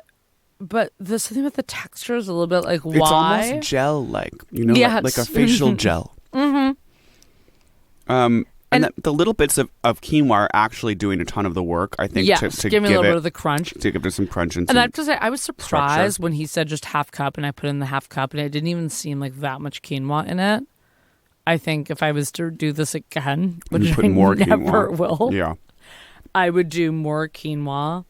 but there's something with the texture is a little bit like, why? It's almost gel-like, Yes. like a facial gel. Mm-hmm. And the little bits of quinoa are actually doing a ton of the work, I think, Yes, to give me a give little bit it of the crunch. to give it some crunch and And I some have to say, I was surprised when he said just half cup, and I put in the half cup, and it didn't even seem like that much quinoa in it. I think if I was to do this again, which You put I more never quinoa. will, Yeah. I would do more quinoa.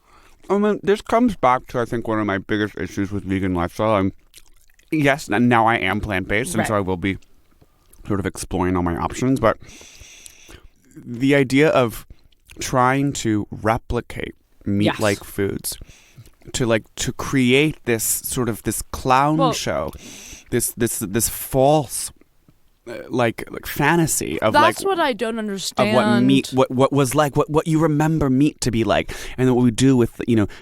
I mean, this comes back to, I think, one of my biggest issues with vegan lifestyle. Yes, and now I am plant-based, and so Right. I will be sort of exploring all my options, but the idea of trying to replicate meat-like foods, to create this sort of this clown show, this false like fantasy of That's like what I don't understand. of what meat what was like, what you remember meat to be like, and then what we do with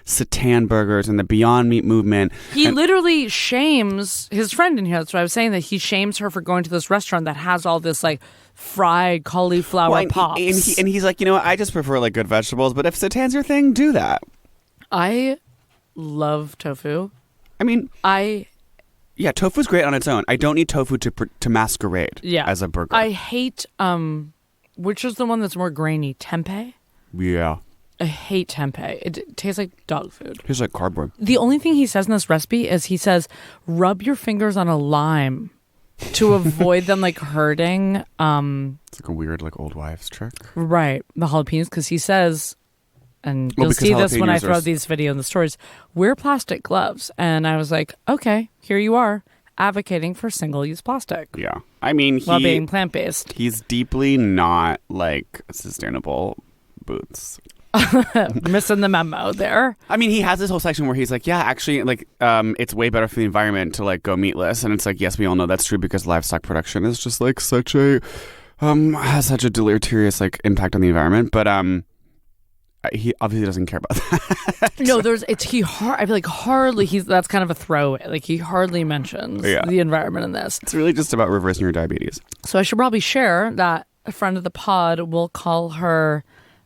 seitan burgers and the Beyond Meat movement. He literally shames his friend in here. That's what I was saying, that he shames her for going to this restaurant that has all this like fried cauliflower Well, pops. and he's like, I just prefer like good vegetables, but if seitan's your thing, do that. I love tofu. I mean, yeah, tofu's great on its own. I don't need tofu to masquerade as a burger. I hate which is the one that's more grainy, tempeh. Yeah. I hate tempeh. It tastes like dog food. Tastes like cardboard. The only thing he says in this recipe is he says rub your fingers on a lime to avoid them like hurting. It's like a weird like old wives trick. Right, the jalapenos, because he says, and Well, you'll see this when I jalapenos throw are these video in the stories, wear plastic gloves. And I was like, okay, here you are advocating for single-use plastic Yeah. I mean, while being plant-based. he's deeply not like sustainable boots. Missing the memo there. I mean, he has this whole section where he's like, yeah, actually, like, it's way better for the environment to like go meatless, and it's like, yes, we all know that's true because livestock production is just like such a has such a deleterious like impact on the environment. But he obviously doesn't care about that. No, I feel like hardly that's kind of a throwaway. Like he hardly mentions the environment in this. It's really just about reversing your diabetes. So I should probably share that a friend of the pod will call her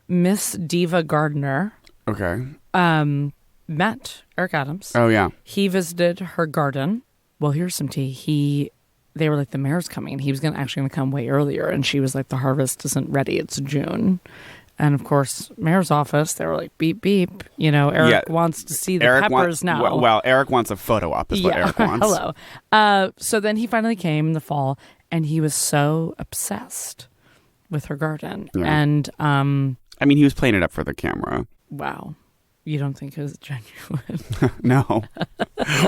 Miss Diva Gardener. Okay. Met Eric Adams. Oh yeah. He visited her garden. Well, here's some tea. They were like, the mayor's coming, and he was actually going to come way earlier. And she was like, the harvest isn't ready. It's June. And of course, mayor's office, they were like, beep, beep. Eric wants to see the peppers now. Well, Eric wants a photo op is what Eric wants. Hello. So then he finally came in the fall, and he was so obsessed with her garden. Yeah. And I mean, he was playing it up for the camera. wow. You don't think it was genuine? No.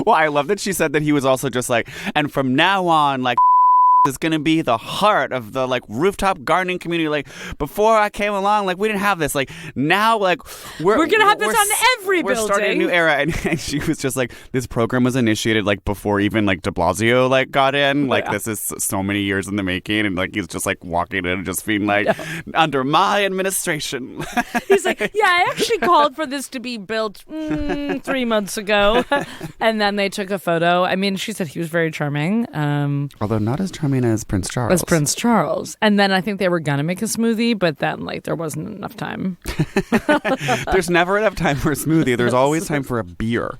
Well, I love that she said that he was also just like, and from now on, like, is going to be the heart of the like rooftop gardening community. Like before I came along, like we didn't have this. Like now, like we're going to have this on every building. We're starting a new era. And she was just like, this program was initiated like before even like de Blasio like got in. Like this is so many years in the making. And like he's just like walking in and just being like, under my administration. He's like, yeah, I actually called for this to be built 3 months ago. And then they took a photo. I mean, she said he was very charming. Although not as charming as Prince Charles. And then I think they were going to make a smoothie, but then like there wasn't enough time. There's never enough time for a smoothie. There's always time for a beer.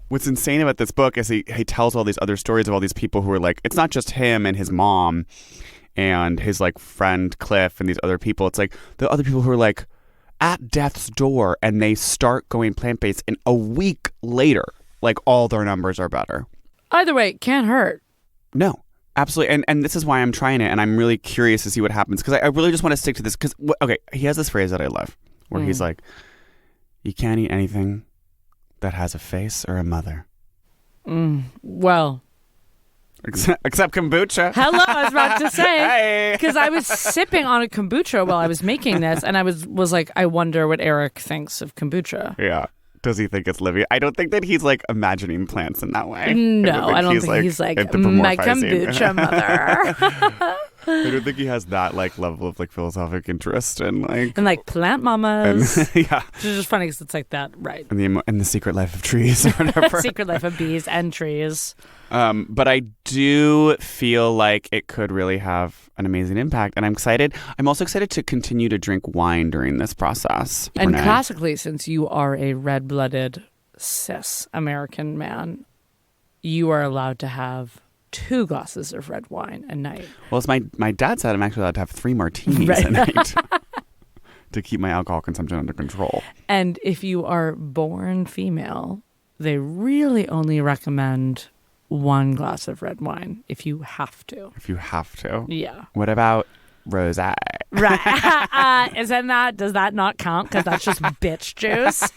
What's insane about this book is he tells all these other stories of all these people who are like, it's not just him and his mom and his like friend Cliff and these other people. It's like the other people who are like at death's door and they start going plant-based and a week later, like all their numbers are better. Either way, can't hurt. No, absolutely. And this is why I'm trying it. And I'm really curious to see what happens. Because I really just want to stick to this. Because, okay, he has this phrase that I love where he's like, you can't eat anything that has a face or a mother. Well. Except kombucha. Hello, I was about to say. Because I was sipping on a kombucha while I was making this. And I was like, I wonder what Eric thinks of kombucha. Yeah. Does he think it's living? I don't think that he's like imagining plants in that way. No, I don't think he's like my kombucha mother. I don't think he has that like level of like philosophic interest and plant mamas. Yeah, which is just funny because it's like that, right? And the secret life of trees or whatever. Secret life of bees and trees. But I do feel like it could really have an amazing impact, and I'm excited. I'm also excited to continue to drink wine during this process. And classically, since you are a red-blooded cis American man, you are allowed to have 2 glasses of red wine a night. Well, as my dad said, I'm actually allowed to have 3 martinis a night to keep my alcohol consumption under control. And if you are born female, they really only recommend 1 glass of red wine if you have to. If you have to. Yeah. What about rosé? Right. Does that not count? Because that's just bitch juice.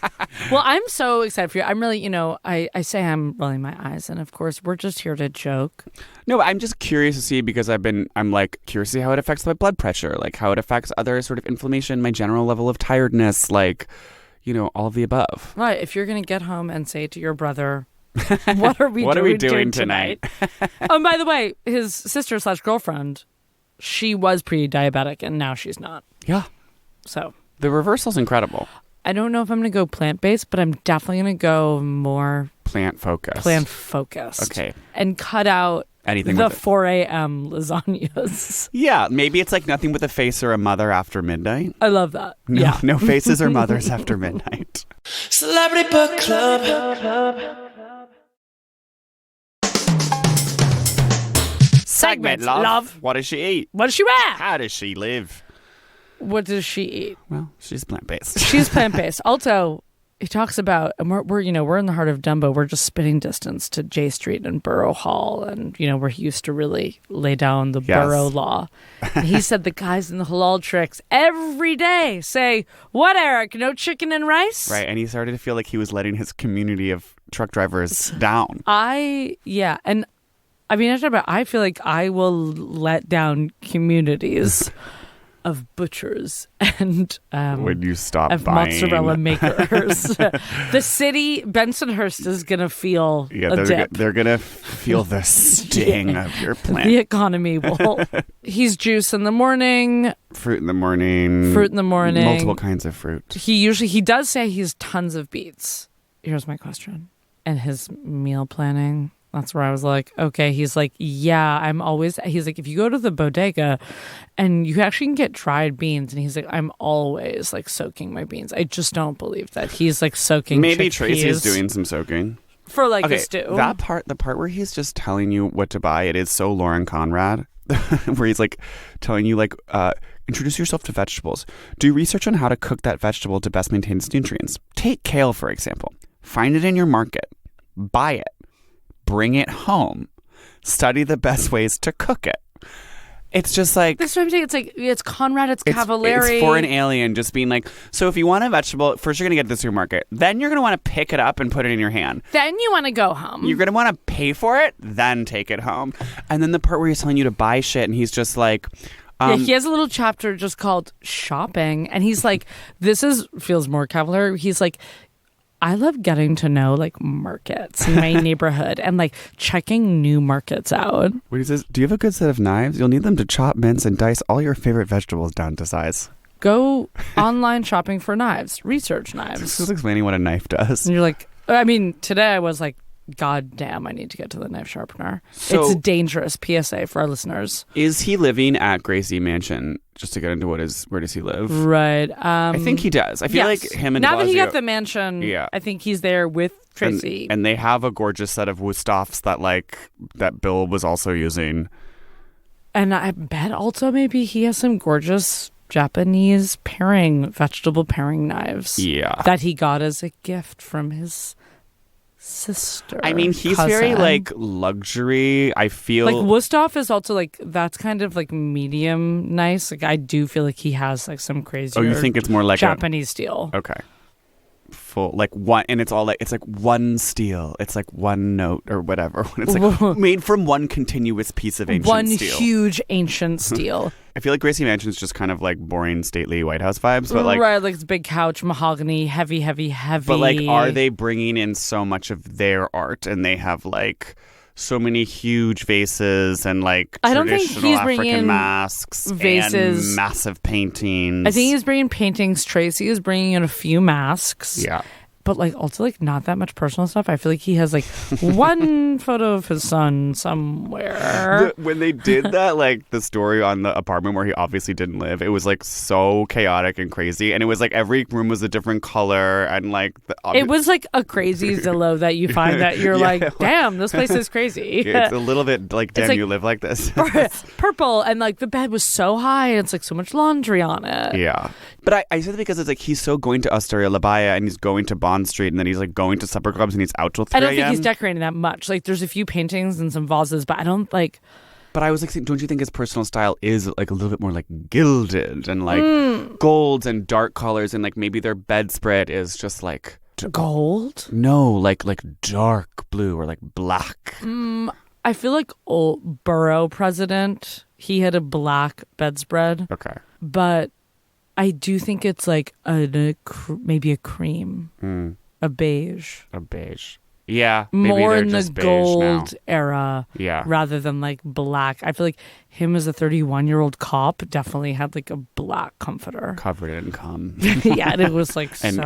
Well, I'm so excited for you. I'm really, I say I'm rolling my eyes, and of course, we're just here to joke. No, I'm just curious to see because I'm like curious to see how it affects my blood pressure, like how it affects other sort of inflammation, my general level of tiredness, like, all of the above. Right. If you're going to get home and say to your brother, what are we doing tonight? Oh, by the way, his sister/girlfriend, she was pre-diabetic and now she's not. Yeah. So the reversal's incredible. I don't know if I'm going to go plant-based, but I'm definitely going to go more plant-focused. Okay. And cut out anything the with 4 a.m. lasagnas. Yeah, maybe it's like nothing with a face or a mother after midnight. I love that. No, yeah. No faces or mothers after midnight. Celebrity Book Club. Segment, love. What does she eat? What does she wear? How does she live? What does she eat? Well, she's plant-based. She's plant-based. Also, he talks about, and we're in the heart of Dumbo. We're just spitting distance to J Street and Borough Hall, and where he used to really lay down the borough law. And he said the guys in the halal tricks every day say, "What, Eric? No chicken and rice?" Right, and he started to feel like he was letting his community of truck drivers down. And I feel like I will let down communities of butchers and when you stop of buying mozzarella makers. The city, Bensonhurst, is gonna feel a dip. They're gonna feel the sting of your plant. The economy will. He's juice in the morning. Fruit in the morning. Multiple kinds of fruit. He does say he has tons of beets. Here's my question. And his meal planning. That's where I was like, okay. He's like, yeah, he's like, if you go to the bodega and you actually can get dried beans. And he's like, I'm always like soaking my beans. I just don't believe that he's like soaking Maybe chickpeas Tracy's doing some soaking. For like a stew. The part where he's just telling you what to buy, it is so Lauren Conrad, where he's like telling you like, introduce yourself to vegetables. Do research on how to cook that vegetable to best maintain its nutrients. Take kale, for example. Find it in your market. Buy it. Bring it home. Study the best ways to cook it. It's just like That's what I'm saying. It's like it's Conrad, it's Cavallari. It's for an alien just being like, so if you want a vegetable, first you're going to get to the supermarket. Then you're going to want to pick it up and put it in your hand. Then you want to go home. You're going to want to pay for it, then take it home. And then the part where he's telling you to buy shit and he's just like... yeah, he has a little chapter just called shopping. And he's like, feels more Cavallari. He's like, I love getting to know like markets in my neighborhood and like checking new markets out. What he says, do you have a good set of knives? You'll need them to chop, mince, and dice all your favorite vegetables down to size. Go online shopping for knives. Research knives. This is explaining what a knife does. And you're like, I mean, today I was like, God damn, I need to get to the knife sharpener. So- It's a dangerous PSA for our listeners. Is he living at Gracie Mansion? Just to get into where does he live? Right. I think he does. I feel like him and now that he Blasio- got the mansion, Yeah. I think he's there with Tracy. And they have a gorgeous set of Wusthoffs that Bill was also using. And I bet also maybe he has some gorgeous Japanese vegetable paring knives. Yeah. That he got as a gift from his sister. I mean, he's cousin. very like luxury. I feel like Wusthoff is also like that's kind of like medium nice. Like I do feel like he has like some crazy. Oh, you think it's more like Japanese steel? Okay. Full like one, and it's all like it's like one steel. It's like one note or whatever. It's like made from one continuous piece of ancient One steel. huge ancient steel. I feel like Gracie Mansion's just kind of like boring, stately White House vibes, but like right, like it's big couch, mahogany, heavy. But like, are they bringing in so much of their art? And they have like so many huge vases and like I don't think traditional he's bringing African masks vases. and massive paintings. I think he's bringing paintings. Tracy is bringing in a few masks. Yeah. But like also like not that much personal stuff. I feel like he has like one photo of his son somewhere. When they did that, like the story on the apartment where he obviously didn't live, it was like so chaotic and crazy. And it was like every room was a different color. And like it was like a crazy Zillow that you find that you're like, damn, this place is crazy. It's a little bit like, damn, like you live like this. Purple. And like the bed was so high. And it's like so much laundry on it. Yeah. But I said it because it's like he's so going to Astoria La Baya and he's going to Bond Street and then he's like going to supper clubs and he's out till 3 I don't think a.m. he's decorating that much. Like there's a few paintings and some vases, but I don't like. But I was like, don't you think his personal style is like a little bit more like gilded and like golds and dark colors and like maybe their bedspread is just like gold? No, like dark blue or like black. I feel like old Borough president, he had a black bedspread. Okay. But I do think it's like maybe a cream, a beige. A beige. Yeah. Maybe More they're in the just beige gold now. era Yeah. rather than like black. I feel like him as a 31-year-old cop definitely had like a black comforter. Covered in cum. Yeah, and it was like and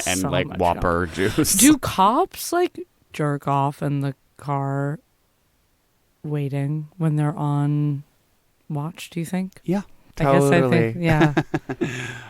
so like much Whopper juice. Do cops like jerk off in the car waiting when they're on watch, do you think? Yeah. Totally. I guess I think, yeah.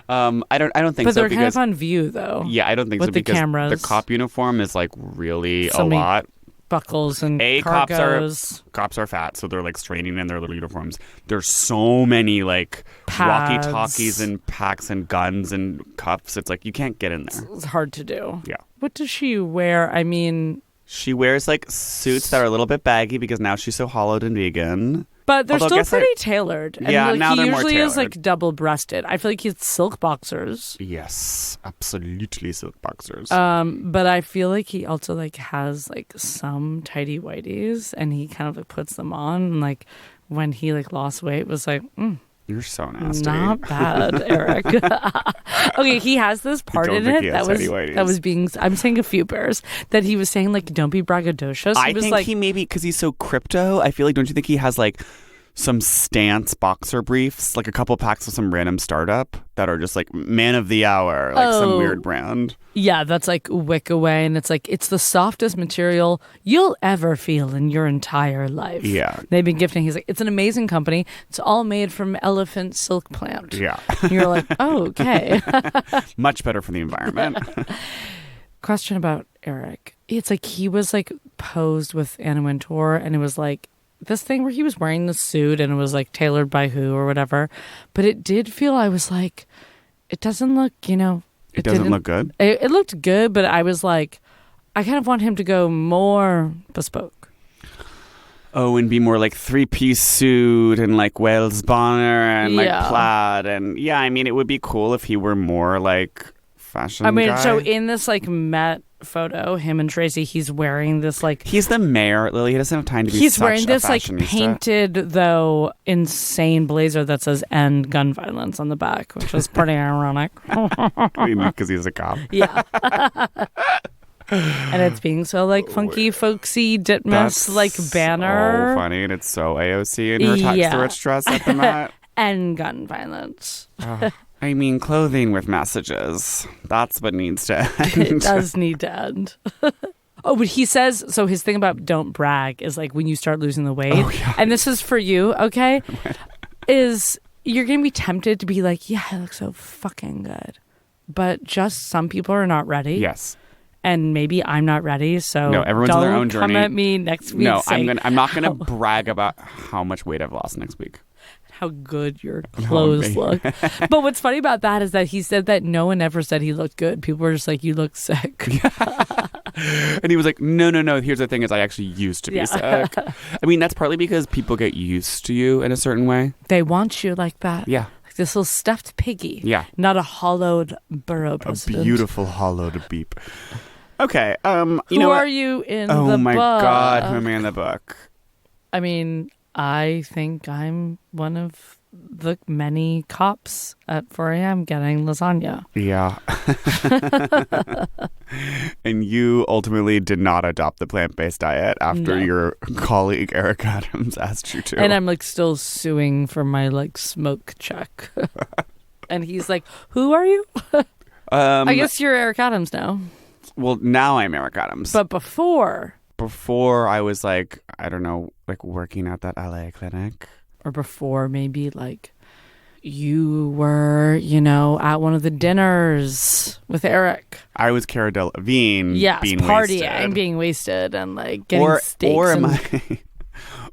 I don't think but so. they're because, kind of on view, though. Yeah, I don't think with so the because cameras. the cop uniform is like really So a many lot. Buckles and Cops cargos. are fat, so they're like straining in their little uniforms. There's so many like Pads. walkie-talkies and packs and guns and cuffs. It's like you can't get in there. It's hard to do. Yeah. What does she wear? I mean, she wears like suits that are a little bit baggy because now she's so hollowed and vegan. but they're Although I still guess pretty tailored. And Yeah, like, now he they're more usually is tailored. like double-breasted. I feel like he's silk boxers. Yes, absolutely silk boxers. But I feel like he also like has like some tidy whities, and he kind of like puts them on. And like when he like lost weight, was like, You're so nasty. not bad, Eric. Okay, he has this part don't in think it he has tidy whities. that was being. I'm saying a few bears that he was saying like, don't be braggadocious. I He was think like, he maybe because he's so crypto. I feel like don't you think he has like some stance boxer briefs, like a couple packs of some random startup that are just like man of the hour, like some weird brand. yeah, that's like wick away, and it's like it's the softest material you'll ever feel in your entire life. Yeah. They've been gifting. He's like, it's an amazing company. It's all made from elephant silk plant. Yeah, And you're like, oh, okay. much better for the environment. Question about Eric. It's like he was like posed with Anna Wintour, and it was like this thing where he was wearing the suit and it was like tailored by who or whatever. But it did feel, I was like, it doesn't look, It doesn't look good. It looked good, but I was like, I kind of want him to go more bespoke. Oh, and be more like 3-piece suit and like Wales bonner and like plaid. And yeah, I mean, it would be cool if he were more like fashion guy. So in this like Met photo, him and Tracy, he's wearing this like... He's the mayor, Lily. He doesn't have time to be He's such wearing a this like fashionista. painted, though, insane blazer that says end gun violence on the back, which is pretty ironic. Because he's a cop. Yeah. And it's being so like funky, folksy, Ditmas like banner. So funny, and it's so AOC in her tax the rich dress at the Met. And gun violence. I mean, clothing with messages. That's what needs to end. It does need to end. Oh, but he says, so his thing about don't brag is like when you start losing the weight. Oh, yeah. And this is for you, okay? Is you're going to be tempted to be like, yeah, I look so fucking good. But just some people are not ready. Yes. And maybe I'm not ready, so no, everyone's on their own journey. Don't come at me next week. No, saying, I'm not going to brag about how much weight I've lost next week. How good your clothes look. But what's funny about that is that he said that no one ever said he looked good. People were just like, you look sick. And he was like, no. Here's the thing is I actually used to be sick. I mean, that's partly because people get used to you in a certain way. They want you like that. Yeah. Like this little stuffed piggy. Yeah. Not a hollowed borough president. A beautiful hollowed beep. Okay. Who are you in the book? Oh my God. Who am I in the book? I mean, I think I'm one of the many cops at 4 a.m. getting lasagna. Yeah. And you ultimately did not adopt the plant-based diet after your colleague Eric Adams asked you to. And I'm like still suing for my like smoke check. And he's like, who are you? I guess you're Eric Adams now. Well, now I'm Eric Adams. But before I was like, I don't know, like working at that LA clinic. Or before maybe like you were, at one of the dinners with Eric. I was Cara Delevingne. Yes, being partying wasted. and being wasted and like getting steaks. Or am I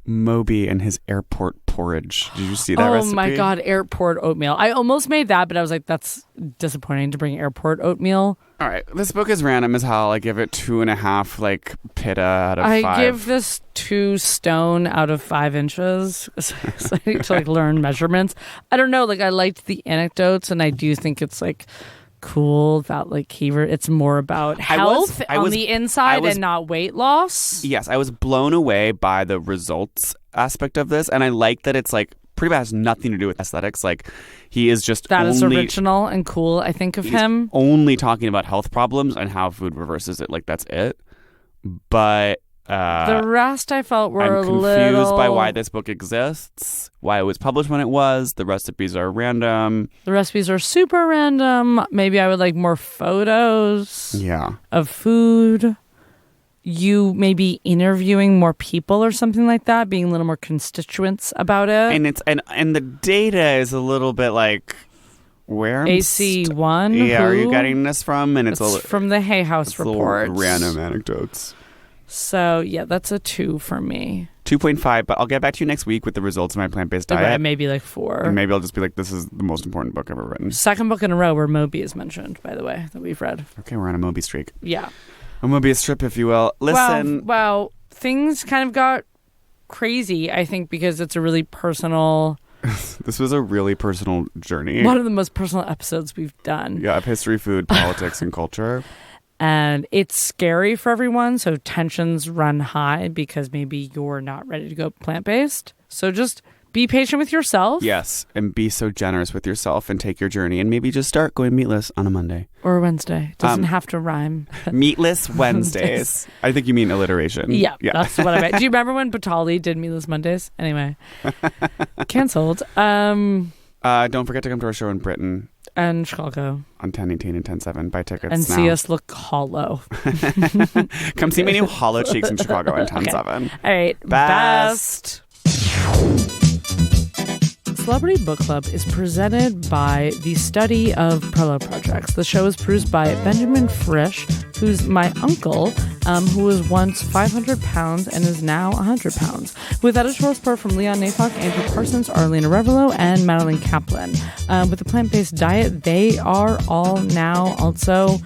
Moby and his airport porridge? Did you see that recipe? Oh my God, airport oatmeal. I almost made that, but I was like, that's disappointing to bring airport oatmeal. All right, this book is random as hell. I give it 2.5 like pitta out of 5. I give this 2 stone out of 5 inches. So I need to like learn measurements. I don't know. Like I liked the anecdotes, and I do think it's like cool that like it's more about health on the inside and not weight loss. Yes, I was blown away by the results aspect of this, and I like that it's like pretty much has nothing to do with aesthetics. Like he is just is original and cool. I think of him only talking about health problems and how food reverses it. Like that's it. But the rest I felt were I'm confused by why this book exists, why it was published when it was. The recipes are random. The recipes are super random. Maybe I would like more photos of food. You maybe interviewing more people or something like that, being a little more constituents about it. And it's and the data is a little bit like where AC1. Yeah, are you getting this from? And it's from the Hay House report. Random anecdotes. So yeah, that's a 2 for me. 2.5, but I'll get back to you next week with the results of my plant-based diet. Okay, maybe like 4. And maybe I'll just be like, this is the most important book I've ever written. Second book in a row where Moby is mentioned, by the way, that we've read. Okay, we're on a Moby streak. Yeah. A Moby strip, if you will. Listen. Wow, things kind of got crazy, I think, because it's a really personal... This was a really personal journey. One of the most personal episodes we've done. Yeah, of history, food, politics, and culture. And it's scary for everyone, so tensions run high because maybe you're not ready to go plant-based. So just be patient with yourself. Yes, and be so generous with yourself and take your journey. And maybe just start going meatless on a Monday. Or a Wednesday. Doesn't have to rhyme. Meatless Wednesdays. I think you mean alliteration. Yeah, that's what I meant. Do you remember when Batali did Meatless Mondays? Anyway. Canceled. Don't forget to come to our show in Britain. And Chicago. On 10/18 and 10/7. Buy tickets and now. see us look hollow. Come see my new hollow cheeks in Chicago on 10/7. Okay. All right. Best. Celebrity Book Club is presented by the Study of Parallel Projects. The show is produced by Benjamin Frisch, who's my uncle, who was once 500 pounds and is now 100 pounds. With editorial support from Leon Nafok, Andrew Parsons, Arlena Revelo, and Madeline Kaplan. With a plant-based diet, they are all now also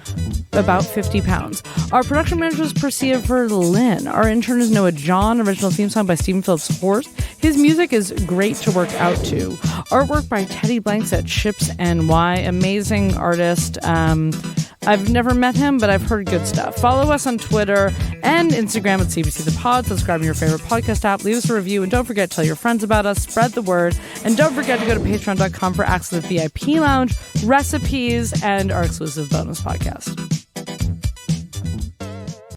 about 50 pounds. Our production manager is Persever Lynn. Our intern is Noah John. Original theme song by Stephen Phillips Horst. His music is great to work out to. Artwork by Teddy Blanks at Chips NY. Amazing artist. I've never met him, but I've heard good stuff. Follow us on Twitter and Instagram at CBC The Pod. Subscribe to your favorite podcast app. Leave us a review. And don't forget to tell your friends about us. Spread the word. And don't forget to go to patreon.com for access to the VIP lounge, recipes, and our exclusive bonus podcast.